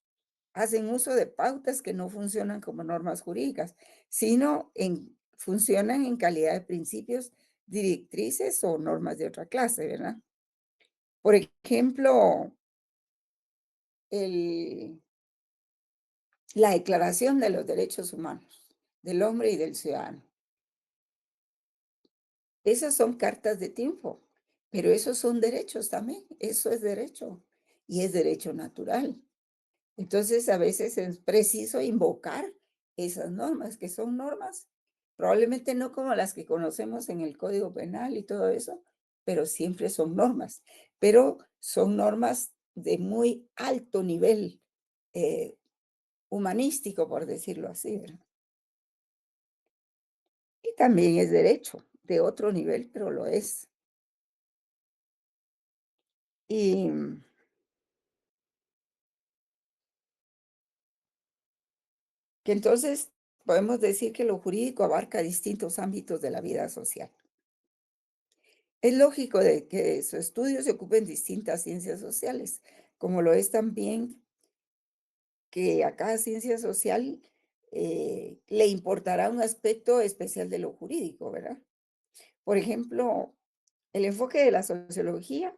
Hacen uso de pautas que no funcionan como normas jurídicas, sino funcionan en calidad de principios, directrices o normas de otra clase, ¿verdad? Por ejemplo, el la Declaración de los Derechos Humanos del Hombre y del Ciudadano. Esas son cartas de triunfo, pero esos son derechos también, eso es derecho y es derecho natural. Entonces, a veces es preciso invocar esas normas, que son normas, probablemente no como las que conocemos en el Código Penal y todo eso, pero siempre son normas, pero son normas de muy alto nivel eh, humanístico, por decirlo así, ¿verdad? Y también es derecho, de otro nivel, pero lo es. Y que entonces podemos decir que lo jurídico abarca distintos ámbitos de la vida social. Es lógico de que su estudio se ocupe en distintas ciencias sociales, como lo es también que a cada ciencia social le importará un aspecto especial de lo jurídico, ¿verdad? Por ejemplo, el enfoque de la sociología,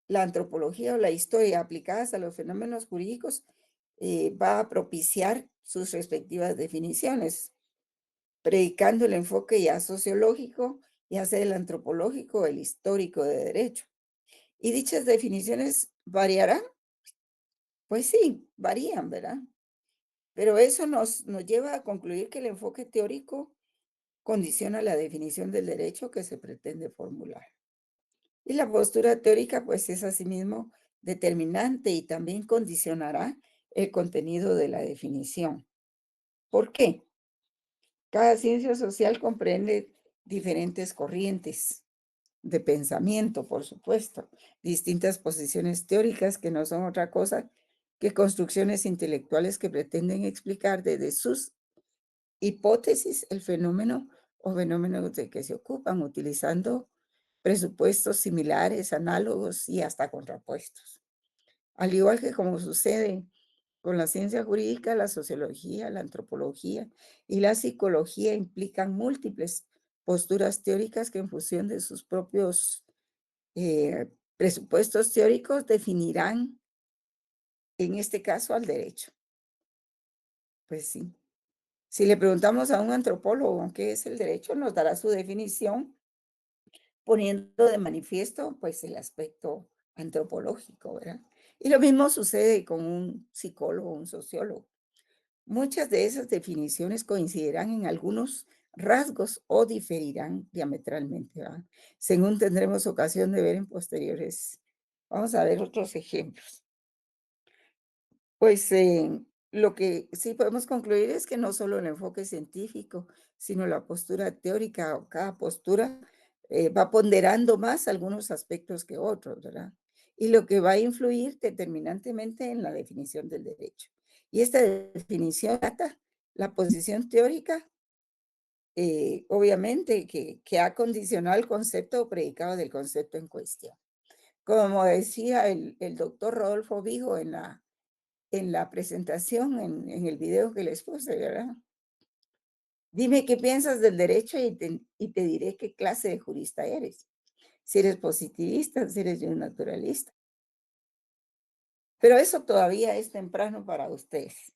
la antropología o la historia aplicadas a los fenómenos jurídicos va a propiciar sus respectivas definiciones, predicando el enfoque ya sociológico, ya sea el antropológico o el histórico de derecho. Y dichas definiciones variarán, pues sí, varían, ¿verdad? Pero eso nos lleva a concluir que el enfoque teórico condiciona la definición del derecho que se pretende formular. Y la postura teórica, pues, es asimismo determinante y también condicionará el contenido de la definición. ¿Por qué? Cada ciencia social comprende diferentes corrientes de pensamiento, por supuesto, distintas posiciones teóricas que no son otra cosa que construcciones intelectuales que pretenden explicar desde sus hipótesis el fenómeno o fenómenos de que se ocupan, utilizando presupuestos similares, análogos y hasta contrapuestos. Al igual que como sucede con la ciencia jurídica, la sociología, la antropología y la psicología implican múltiples posturas teóricas que en función de sus propios presupuestos teóricos definirán, en este caso, al derecho. Pues sí. Si le preguntamos a un antropólogo qué es el derecho, nos dará su definición poniendo de manifiesto, pues, el aspecto antropológico, ¿verdad? Y lo mismo sucede con un psicólogo, un sociólogo. Muchas de esas definiciones coincidirán en algunos rasgos o diferirán diametralmente, ¿verdad? Según tendremos ocasión de ver en posteriores. Vamos a ver otros ejemplos. Pues, lo que sí podemos concluir es que no solo el enfoque científico, sino la postura teórica o cada postura, va ponderando más algunos aspectos que otros, ¿verdad? Y lo que va a influir determinantemente en la definición del derecho. Y esta definición trata la posición teórica, obviamente, que ha condicionado el concepto o predicado del concepto en cuestión. Como decía el doctor Rodolfo Vigo en la presentación, en el video que les puse, ¿verdad? Dime qué piensas del derecho y te diré qué clase de jurista eres. Si eres positivista, si eres un naturalista. Pero eso todavía es temprano para ustedes.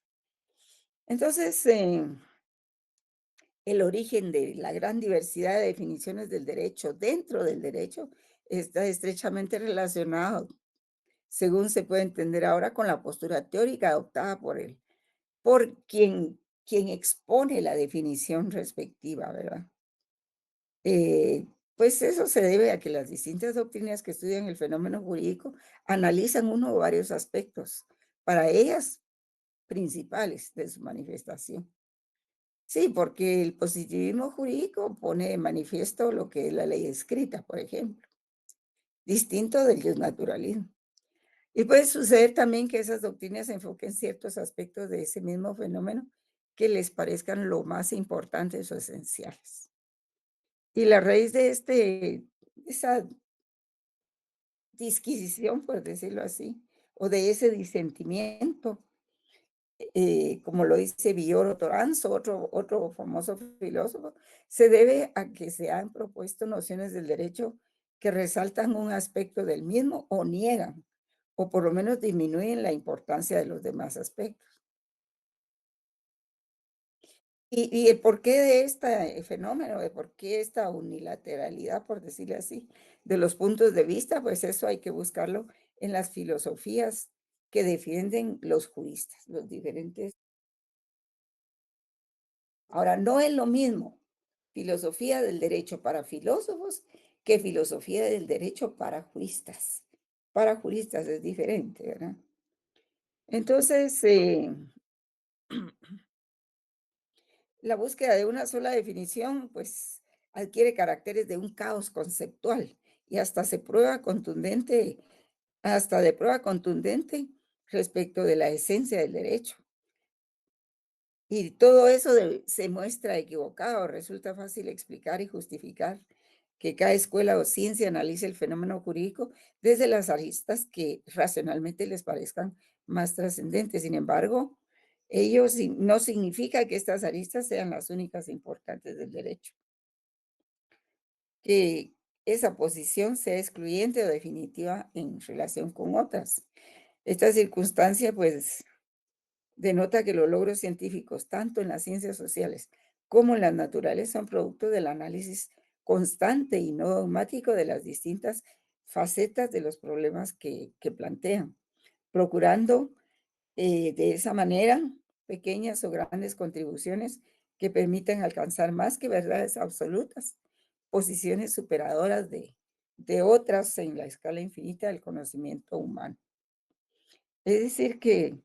Entonces, el origen de la gran diversidad de definiciones del derecho dentro del derecho está estrechamente relacionado, según se puede entender ahora, con la postura teórica adoptada por quien expone la definición respectiva, ¿verdad? Pues eso se debe a que las distintas doctrinas que estudian el fenómeno jurídico analizan uno o varios aspectos, para ellas principales de su manifestación. Sí, porque el positivismo jurídico pone de manifiesto lo que es la ley escrita, por ejemplo, distinto del naturalismo. Y puede suceder también que esas doctrinas enfoquen ciertos aspectos de ese mismo fenómeno que les parezcan lo más importantes o esenciales. Y la raíz de esa disquisición, por decirlo así, o de ese disentimiento, como lo dice Villoro Toranzo, otro famoso filósofo, se debe a que se han propuesto nociones del derecho que resaltan un aspecto del mismo o niegan, o por lo menos disminuyen la importancia de los demás aspectos. Y el porqué de este fenómeno, de por qué esta unilateralidad, por decirlo así, de los puntos de vista, pues eso hay que buscarlo en las filosofías que defienden los juristas, los diferentes. Ahora, no es lo mismo filosofía del derecho para filósofos que filosofía del derecho para juristas. Para juristas es diferente, ¿verdad? Entonces, la búsqueda de una sola definición, pues, adquiere caracteres de un caos conceptual y hasta de prueba contundente respecto de la esencia del derecho. Y todo eso se muestra equivocado. Resulta fácil explicar y justificar que cada escuela o ciencia analice el fenómeno jurídico desde las aristas que racionalmente les parezcan más trascendentes. Sin embargo, no significa que estas aristas sean las únicas importantes del derecho, que esa posición sea excluyente o definitiva en relación con otras. Esta circunstancia, pues, denota que los logros científicos, tanto en las ciencias sociales como en las naturales, son producto del análisis constante y no dogmático de las distintas facetas de los problemas que plantean, procurando de esa manera pequeñas o grandes contribuciones que permitan alcanzar más que verdades absolutas, posiciones superadoras de otras en la escala infinita del conocimiento humano. Es decir, que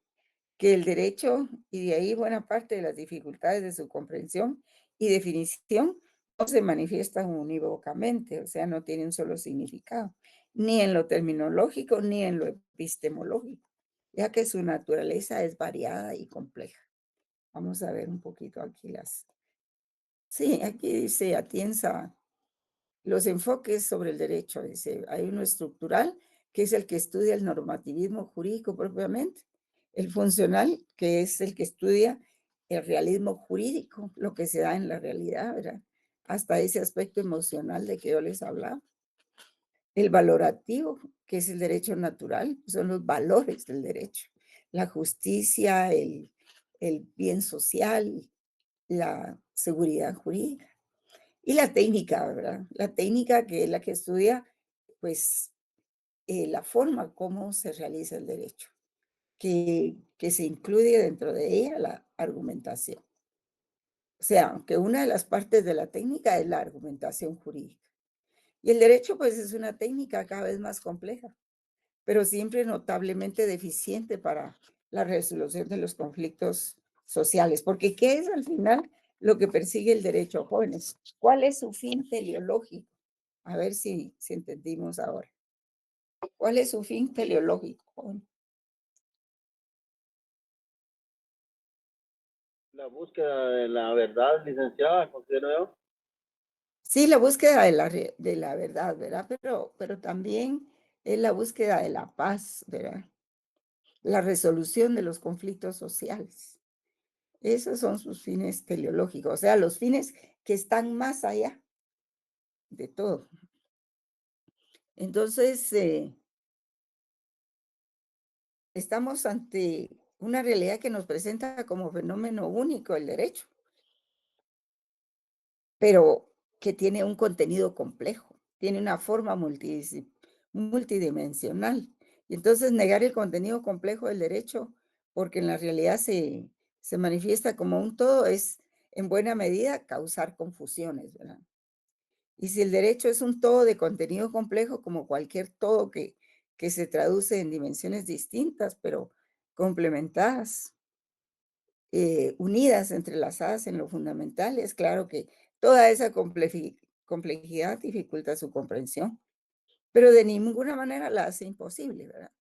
el derecho, y de ahí buena parte de las dificultades de su comprensión y definición, no se manifiestan unívocamente, o sea, no tienen un solo significado, ni en lo terminológico ni en lo epistemológico, ya que su naturaleza es variada y compleja. Vamos a ver un poquito aquí las. Sí, aquí dice Atienza los enfoques sobre el derecho, dice, hay uno estructural, que es el que estudia el normativismo jurídico propiamente, el funcional, que es el que estudia el realismo jurídico, lo que se da en la realidad, ¿verdad? Hasta ese aspecto emocional de que yo les hablaba. El valorativo, que es el derecho natural, son los valores del derecho, la justicia, el bien social, la seguridad jurídica. Y la técnica, ¿verdad? La técnica que es la que estudia, pues, la forma como se realiza el derecho, que se incluye dentro de ella la argumentación. O sea, que una de las partes de la técnica es la argumentación jurídica. Y el derecho, pues, es una técnica cada vez más compleja, pero siempre notablemente deficiente para la resolución de los conflictos sociales. Porque, ¿qué es al final lo que persigue el derecho, jóvenes? ¿Cuál es su fin teleológico? A ver si entendimos ahora. ¿Cuál es su fin teleológico, joven? La búsqueda de la verdad, licenciada, considero yo. Sí, la búsqueda de de la verdad, ¿verdad? Pero también es la búsqueda de la paz, ¿verdad? La resolución de los conflictos sociales. Esos son sus fines teleológicos, o sea, los fines que están más allá de todo. Entonces, estamos ante una realidad que nos presenta como fenómeno único el derecho, pero que tiene un contenido complejo, tiene una forma multidimensional. Y entonces negar el contenido complejo del derecho, porque en la realidad se manifiesta como un todo, es en buena medida causar confusiones, ¿verdad? Y si el derecho es un todo de contenido complejo, como cualquier todo que se traduce en dimensiones distintas, pero complementadas, unidas, entrelazadas en lo fundamental, es claro que toda esa complejidad dificulta su comprensión, pero de ninguna manera la hace imposible, ¿verdad?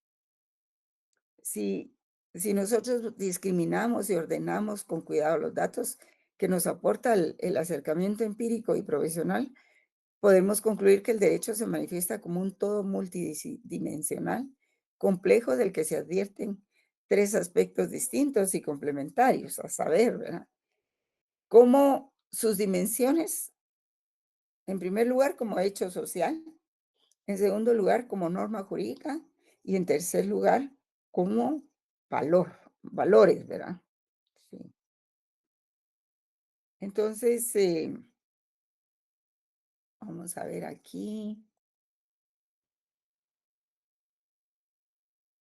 Si, si nosotros discriminamos y ordenamos con cuidado los datos que nos aporta el acercamiento empírico y profesional, podemos concluir que el derecho se manifiesta como un todo multidimensional, complejo del que se advierten tres aspectos distintos y complementarios, a saber, ¿verdad? Cómo sus dimensiones, en primer lugar, como hecho social, en segundo lugar, como norma jurídica, y en tercer lugar, como valores, ¿verdad? Sí. Entonces, vamos a ver aquí.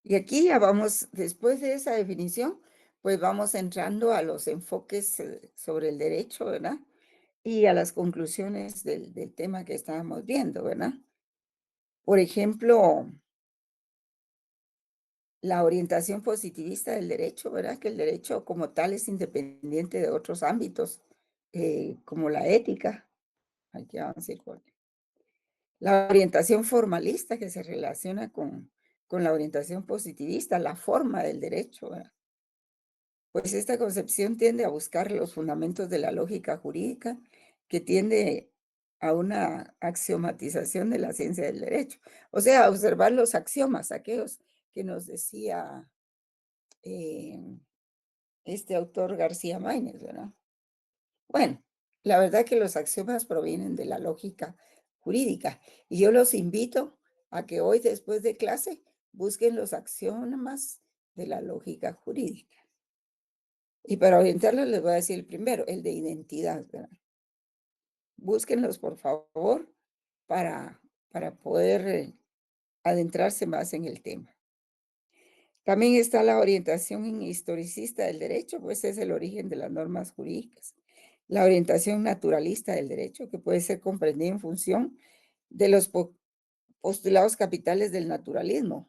Y aquí ya vamos, después de esa definición, pues vamos entrando a los enfoques sobre el derecho, ¿verdad? Y a las conclusiones del tema que estábamos viendo, ¿verdad? Por ejemplo, la orientación positivista del derecho, ¿verdad? Que el derecho como tal es independiente de otros ámbitos, como la ética. Aquí avance con la orientación formalista que se relaciona con la orientación positivista, la forma del derecho, ¿verdad? Pues esta concepción tiende a buscar los fundamentos de la lógica jurídica, que tiende a una axiomatización de la ciencia del derecho. O sea, a observar los axiomas, aquellos que nos decía eh, este autor García Máinez, ¿verdad? Bueno, la verdad que los axiomas provienen de la lógica jurídica y yo los invito a que hoy, después de clase, busquen los axiomas de la lógica jurídica. Y para orientarlos les voy a decir el primero, el de identidad, ¿verdad? Búsquenlos, por favor, para, para poder adentrarse más en el tema. También está la orientación historicista del derecho, pues es el origen de las normas jurídicas. La orientación naturalista del derecho, que puede ser comprendida en función de los postulados capitales del naturalismo,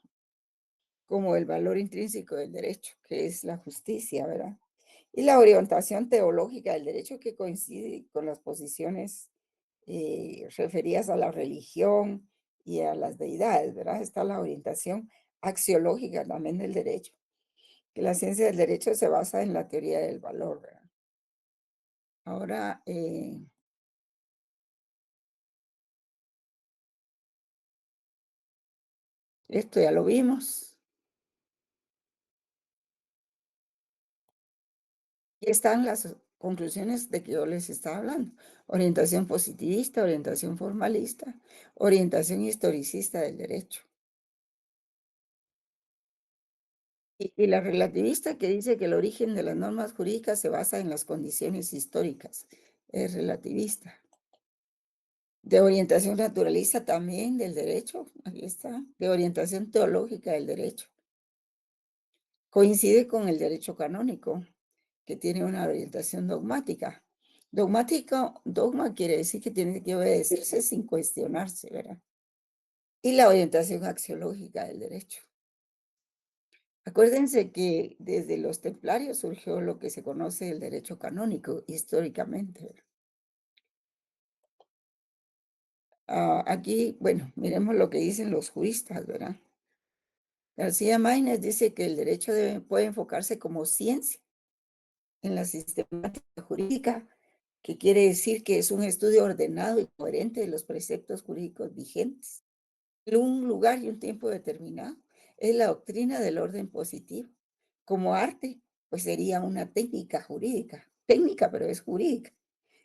como el valor intrínseco del derecho, que es la justicia, ¿verdad? Y la orientación teológica del derecho, que coincide con las posiciones referidas a la religión y a las deidades, ¿verdad? Está la orientación axiológica también del derecho, que la ciencia del derecho se basa en la teoría del valor, ¿verdad? Ahora, esto ya lo vimos. Y están las conclusiones de que yo les estaba hablando. Orientación positivista, orientación formalista, orientación historicista del derecho. Y la relativista que dice que el origen de las normas jurídicas se basa en las condiciones históricas, es relativista. De orientación naturalista también del derecho, ahí está, de orientación teológica del derecho. Coincide con el derecho canónico, que tiene una orientación dogmática. Dogma quiere decir que tiene que obedecerse sin cuestionarse, ¿verdad? Y la orientación axiológica del derecho. Acuérdense que desde los templarios surgió lo que se conoce el derecho canónico históricamente, ¿verdad? Aquí, bueno, miremos lo que dicen los juristas, ¿verdad? García Maínez dice que el derecho puede enfocarse como ciencia en la sistemática jurídica, que quiere decir que es un estudio ordenado y coherente de los preceptos jurídicos vigentes, en un lugar y un tiempo determinado. Es la doctrina del orden positivo. Como arte, pues sería una técnica jurídica, técnica, pero es jurídica.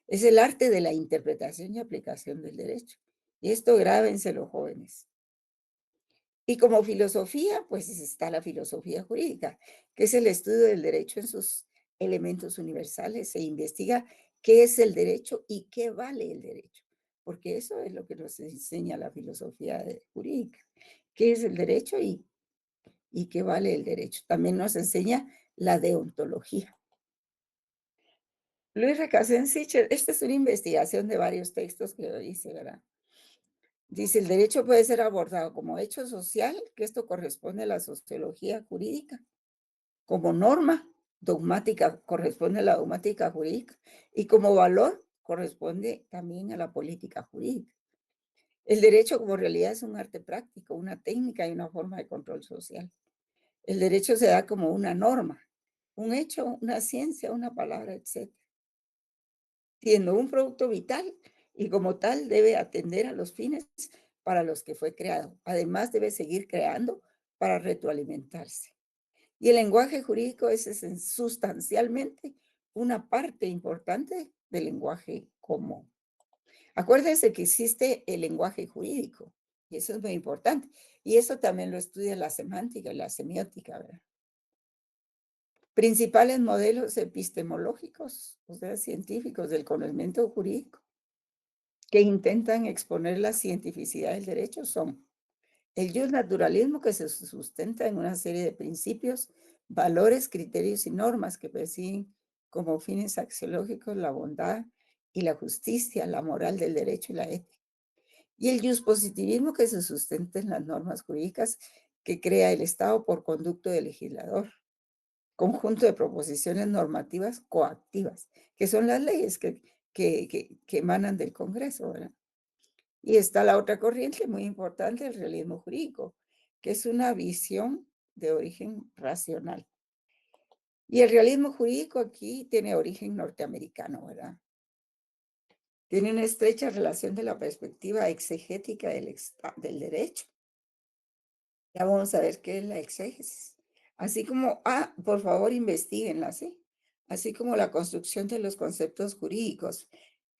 Es el arte de la interpretación y aplicación del derecho. Y esto grábense los jóvenes. Y como filosofía, pues está la filosofía jurídica, que es el estudio del derecho en sus elementos universales. Se investiga qué es el derecho y qué vale el derecho, porque eso es lo que nos enseña la filosofía jurídica. ¿Qué es el derecho y qué vale el derecho? También nos enseña la deontología. Luis Recasens, esta es una investigación de varios textos que dice, ¿verdad? Dice, el derecho puede ser abordado como hecho social, que esto corresponde a la sociología jurídica, como norma dogmática, corresponde a la dogmática jurídica, y como valor corresponde también a la política jurídica. El derecho como realidad es un arte práctico, una técnica y una forma de control social. El derecho se da como una norma, un hecho, una ciencia, una palabra, etc. Siendo un producto vital y como tal debe atender a los fines para los que fue creado. Además, debe seguir creando para retroalimentarse. Y el lenguaje jurídico es sustancialmente una parte importante del lenguaje común. Acuérdense que existe el lenguaje jurídico, y eso es muy importante. Y eso también lo estudia la semántica y la semiótica, ¿verdad? Principales modelos epistemológicos, o sea, científicos del conocimiento jurídico, que intentan exponer la cientificidad del derecho son el justnaturalismo, que se sustenta en una serie de principios, valores, criterios y normas que persiguen como fines axiológicos la bondad y la justicia, la moral del derecho y la ética. Y el positivismo, que se sustenta en las normas jurídicas que crea el Estado por conducto del legislador, conjunto de proposiciones normativas coactivas, que son las leyes que emanan del Congreso, ¿verdad? Y está la otra corriente muy importante, el realismo jurídico, que es una visión de origen racional. Y el realismo jurídico aquí tiene origen norteamericano, ¿verdad? Tiene una estrecha relación de la perspectiva exegética del derecho. Ya vamos a ver qué es la exégesis. Así como, por favor, investiguenla, ¿sí? Así como la construcción de los conceptos jurídicos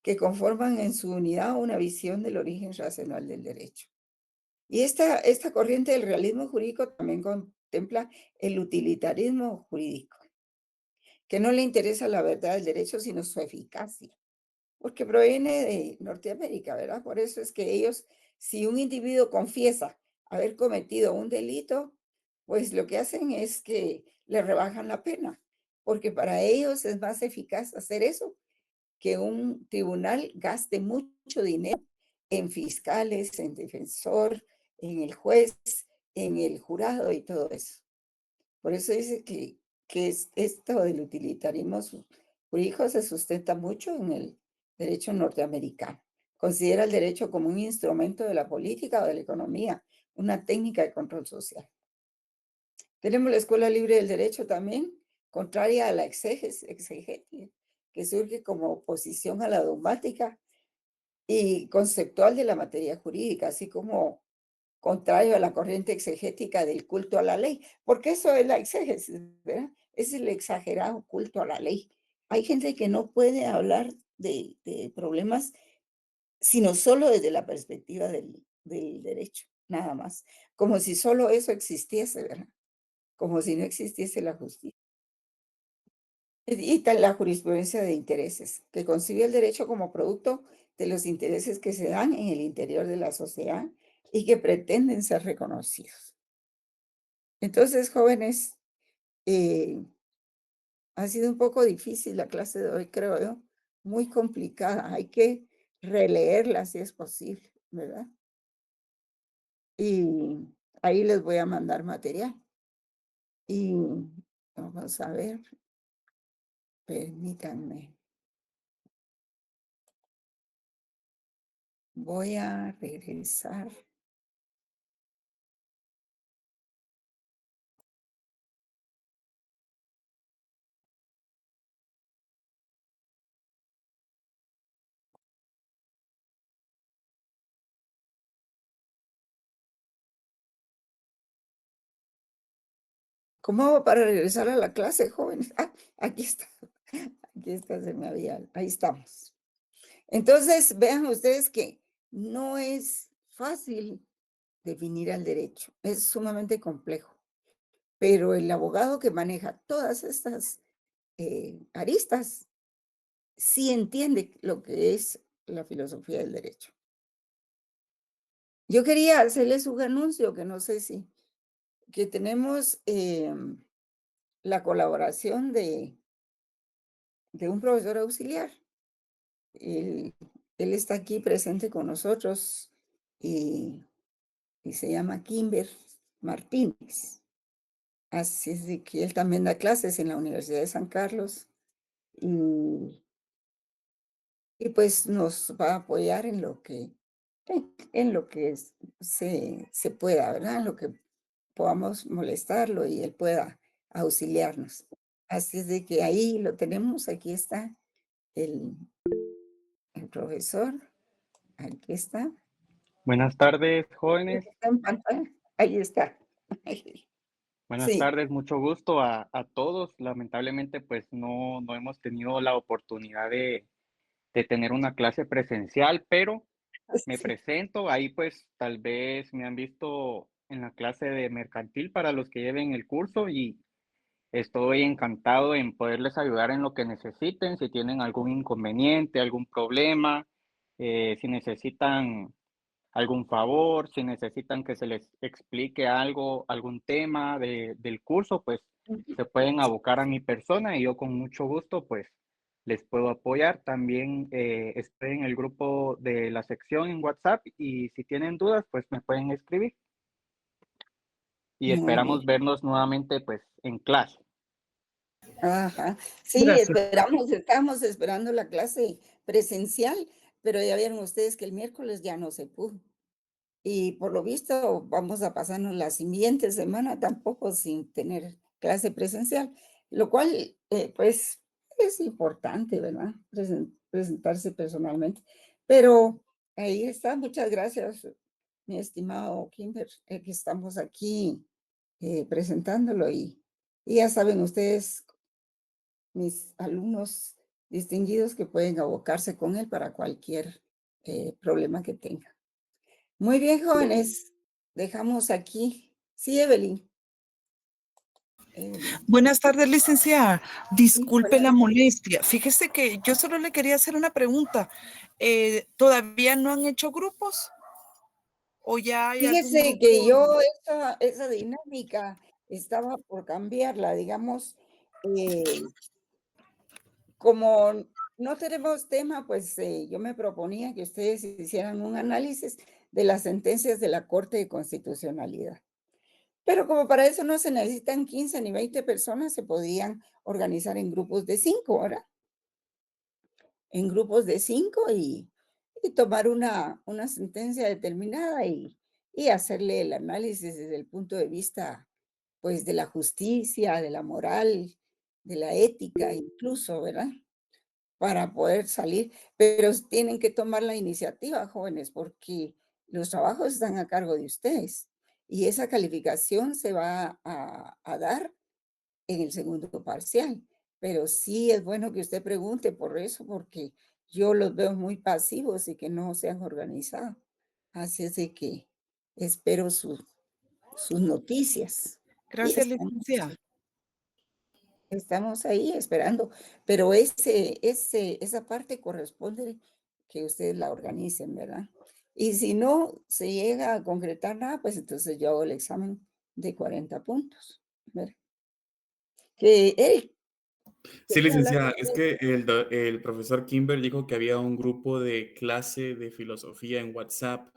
que conforman en su unidad una visión del origen racional del derecho. Y esta corriente del realismo jurídico también contempla el utilitarismo jurídico, que no le interesa la verdad del derecho, sino su eficacia, porque proviene de Norteamérica, ¿verdad? Por eso es que ellos, si un individuo confiesa haber cometido un delito, pues lo que hacen es que le rebajan la pena, porque para ellos es más eficaz hacer eso que un tribunal gaste mucho dinero en fiscales, en defensor, en el juez, en el jurado y todo eso. Por eso dice que esto del utilitarismo jurídico se sustenta mucho en el derecho norteamericano. Considera el derecho como un instrumento de la política o de la economía, una técnica de control social. Tenemos la Escuela Libre del Derecho también, contraria a la exegetia, que surge como oposición a la dogmática y conceptual de la materia jurídica, así como contrario a la corriente exegética del culto a la ley, porque eso es la exégesis, ¿verdad? Es el exagerado culto a la ley. Hay gente que no puede hablar de problemas, sino solo desde la perspectiva del derecho, nada más, como si solo eso existiese, ¿verdad? como si no existiese la justicia. Y tal la jurisprudencia de intereses, que concibe el derecho como producto de los intereses que se dan en el interior de la sociedad y que pretenden ser reconocidos. Entonces, jóvenes, eh, ha sido un poco difícil la clase de hoy, creo yo, muy complicada. Hay que releerla si es posible, ¿verdad? Y ahí les voy a mandar material. Y vamos a ver, permítanme. Voy a regresar. ¿Cómo hago para regresar a la clase, jóvenes? Ah, aquí está. Aquí está, se me había. Ahí estamos. Entonces, vean ustedes que no es fácil definir al derecho. Es sumamente complejo. Pero el abogado que maneja todas estas aristas sí entiende lo que es la filosofía del derecho. Yo quería hacerles un anuncio que no sé si, que tenemos la colaboración de un profesor auxiliar. Él, él está aquí presente con nosotros y se llama Kimber Martínez. Así es de que él también da clases en la Universidad de San Carlos y, y pues nos va a apoyar en lo que se pueda, ¿verdad? En lo que podamos molestarlo y él pueda auxiliarnos. Así es de que ahí lo tenemos, aquí está el, el profesor, aquí está. Buenas tardes, Sí, jóvenes. está en pantalla. Ahí está. Buenas Sí, tardes, mucho gusto a todos. Lamentablemente, pues no hemos tenido la oportunidad de tener una clase presencial, pero me sí. presento. Ahí, pues, tal vez me han visto en la clase de mercantil para los que lleven el curso y estoy encantado en poderles ayudar en lo que necesiten, si tienen algún inconveniente, algún problema, si necesitan algún favor, si necesitan que se les explique algo, algún tema del curso, pues se pueden abocar a mi persona y yo con mucho gusto, pues les puedo apoyar. También estoy en el grupo de la sección en WhatsApp y si tienen dudas, pues me pueden escribir y Muy esperamos bien. vernos nuevamente, pues en clase. Ajá. Sí, Gracias. estamos esperando la clase presencial, pero ya vieron ustedes que el miércoles ya no se pudo. Y por lo visto vamos a pasarnos la siguiente semana tampoco sin tener clase presencial, lo cual pues es importante, ¿verdad? Presentarse personalmente. Pero ahí está, muchas gracias, mi estimado Kimber, que estamos aquí presentándolo y ya saben ustedes, mis alumnos distinguidos, que pueden abocarse con él para cualquier problema que tengan. Muy bien, jóvenes, dejamos aquí. Sí, Evelyn. Evelyn. Buenas tardes, licenciada. Sí, Disculpe buenas la tardes. molestia. Fíjese que yo solo le quería hacer una pregunta. ¿Todavía no han hecho grupos o ya hay algún Fíjese que grupo? yo esa dinámica estaba por cambiarla, digamos, eh, como no tenemos tema, pues yo me proponía que ustedes hicieran un análisis de las sentencias de la Corte de Constitucionalidad. Pero como para eso no se necesitan 15 ni 20 personas, se podían organizar en grupos de 5, ¿verdad? En grupos de 5 y tomar una sentencia determinada y hacerle el análisis desde el punto de vista, pues, de la justicia, de la moral, de la ética incluso, ¿verdad? Para poder salir, pero tienen que tomar la iniciativa, jóvenes, porque los trabajos están a cargo de ustedes y esa calificación se va a dar en el segundo parcial. Pero sí es bueno que usted pregunte por eso, porque yo los veo muy pasivos y que no se han organizado. Así es de que espero sus noticias. Gracias, estamos, licenciada. estamos ahí esperando, pero esa parte corresponde que ustedes la organicen, ¿verdad? Y si no se llega a concretar nada, pues entonces yo hago el examen de 40 puntos, ¿verdad? Que Eric, Sí, quería hablar licenciada, con es usted. que el profesor Kimber dijo que había un grupo de clase de filosofía en WhatsApp.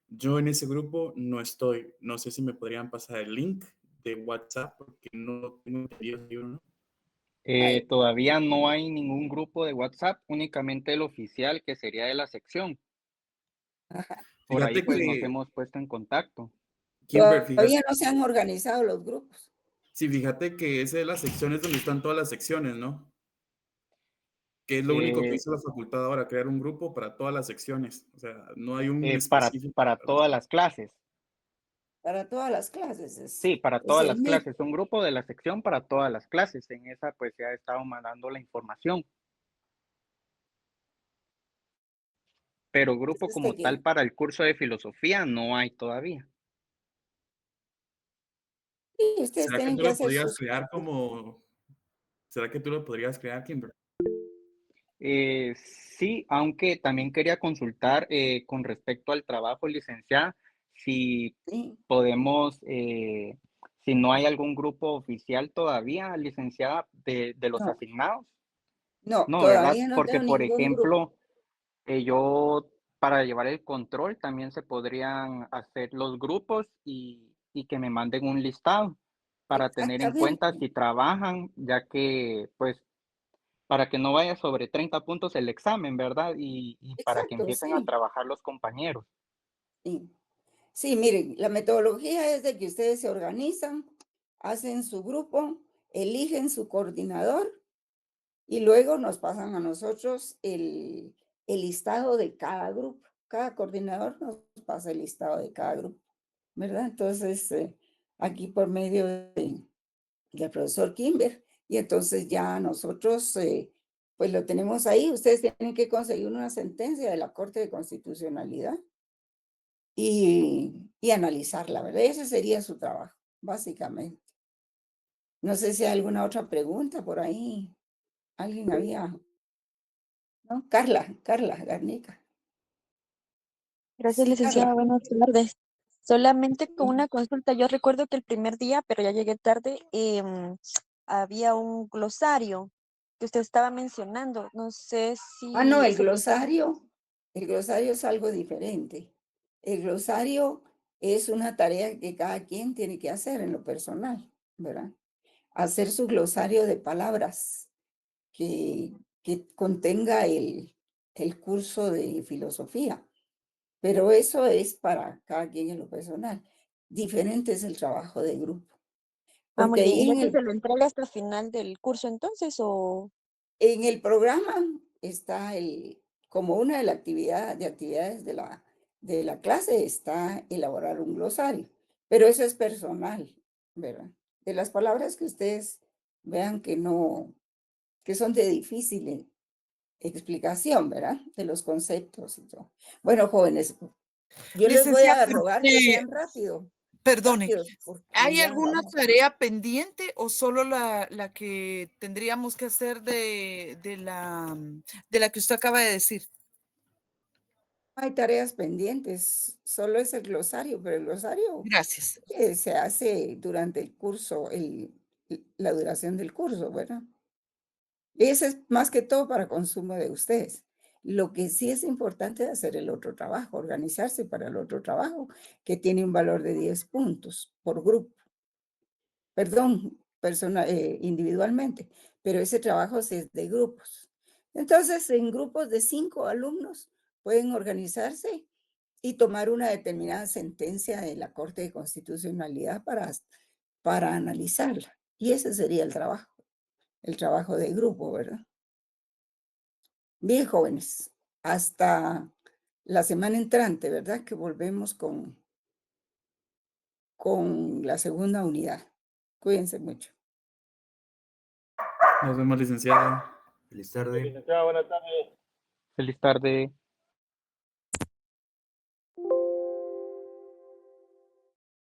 Yo en ese grupo no estoy. No sé si me podrían pasar el link de WhatsApp porque no tengo entendido si uno. Ay, Todavía no hay ningún grupo de WhatsApp, únicamente el oficial, que sería de la sección. ajá. Por ahí Fíjate pues nos que, hemos puesto en contacto. Kimber, fíjate, Todavía no se han organizado los grupos. sí, fíjate que esa de las secciones donde están todas las secciones, ¿no? Que es lo único que Eh, hizo la facultad ahora, crear un grupo para todas las secciones. O sea, no hay un para, específico para para las. todas las clases. Para todas las clases Sí, para es todas el las Meet. clases. Un grupo de la sección para todas las clases. En esa pues ya he estado mandando la información. Pero grupo Este como tal para el curso de filosofía no hay todavía. y ustedes ¿Será que tienen tú que lo hacer podrías sus crear propios. como, será que tú lo podrías crear, Kimber? Sí, aunque también quería consultar con respecto al trabajo, licenciada, si Sí. podemos, si no hay algún grupo oficial todavía, licenciada, de los No, asignados. no, No, ¿verdad? todavía no Porque, tengo por ningún grupo. ejemplo, yo para llevar el control también se podrían hacer los grupos y que me manden un listado para tener en cuenta Exactamente, si trabajan, ya que, pues, para que no vaya sobre 30 puntos el examen, ¿verdad? Y para que exacto, empiecen a sí, trabajar los compañeros. sí. Sí, miren, la metodología es de que ustedes se organizan, hacen su grupo, eligen su coordinador y luego nos pasan a nosotros el listado de cada grupo. Cada coordinador nos pasa el listado de cada grupo, ¿verdad? Entonces, aquí por medio del profesor Kimber, y entonces ya nosotros, pues lo tenemos ahí. Ustedes tienen que conseguir una sentencia de la Corte de Constitucionalidad y analizarla, ¿verdad? Ese sería su trabajo, básicamente. No sé si hay alguna otra pregunta por ahí. ¿Alguien había? ¿No? Carla Garnica. Gracias, Sí, licenciada. Carla. Buenas tardes. Solamente con Sí. una consulta, yo recuerdo que el primer día, pero ya llegué tarde, había un glosario que usted estaba mencionando. No sé Ah, no, si se podría. el glosario es algo diferente. El glosario es una tarea que cada quien tiene que hacer en lo personal, ¿verdad? Hacer su glosario de palabras que, que contenga el curso de filosofía, pero eso es para cada quien en lo personal. Diferente es el trabajo de grupo, Ah, porque muy bien. ahí ¿Y ese se lo entrega hasta el final del curso entonces o? en el programa está como una de las actividades de la clase está elaborar un glosario, pero eso es personal, ¿verdad? De las palabras que ustedes vean que no, que son de difícil explicación, ¿verdad? De los conceptos y todo. Bueno, jóvenes, yo les voy Licenciada, a rogar que sean perdone, rápidos, porque ¿hay ya alguna vamos. tarea pendiente o solo la que tendríamos que hacer de la que usted acaba de decir? Hay tareas pendientes, solo es el glosario, pero el glosario Gracias. se hace durante el curso, la duración del curso, ¿verdad? Ese es más que todo para consumo de ustedes. Lo que sí es importante es hacer el otro trabajo, organizarse para el otro trabajo, que tiene un valor de 10 puntos por grupo, perdón, individualmente, pero ese trabajo sí es de grupos. Entonces, en grupos de 5 alumnos pueden organizarse y tomar una determinada sentencia de la Corte de Constitucionalidad para analizarla. Y ese sería el trabajo de grupo, ¿verdad? Bien, jóvenes, hasta la semana entrante, ¿verdad? Que volvemos con la segunda unidad. Cuídense mucho. Nos vemos, licenciada. Feliz tarde. Licenciada, buenas tardes. Feliz tarde.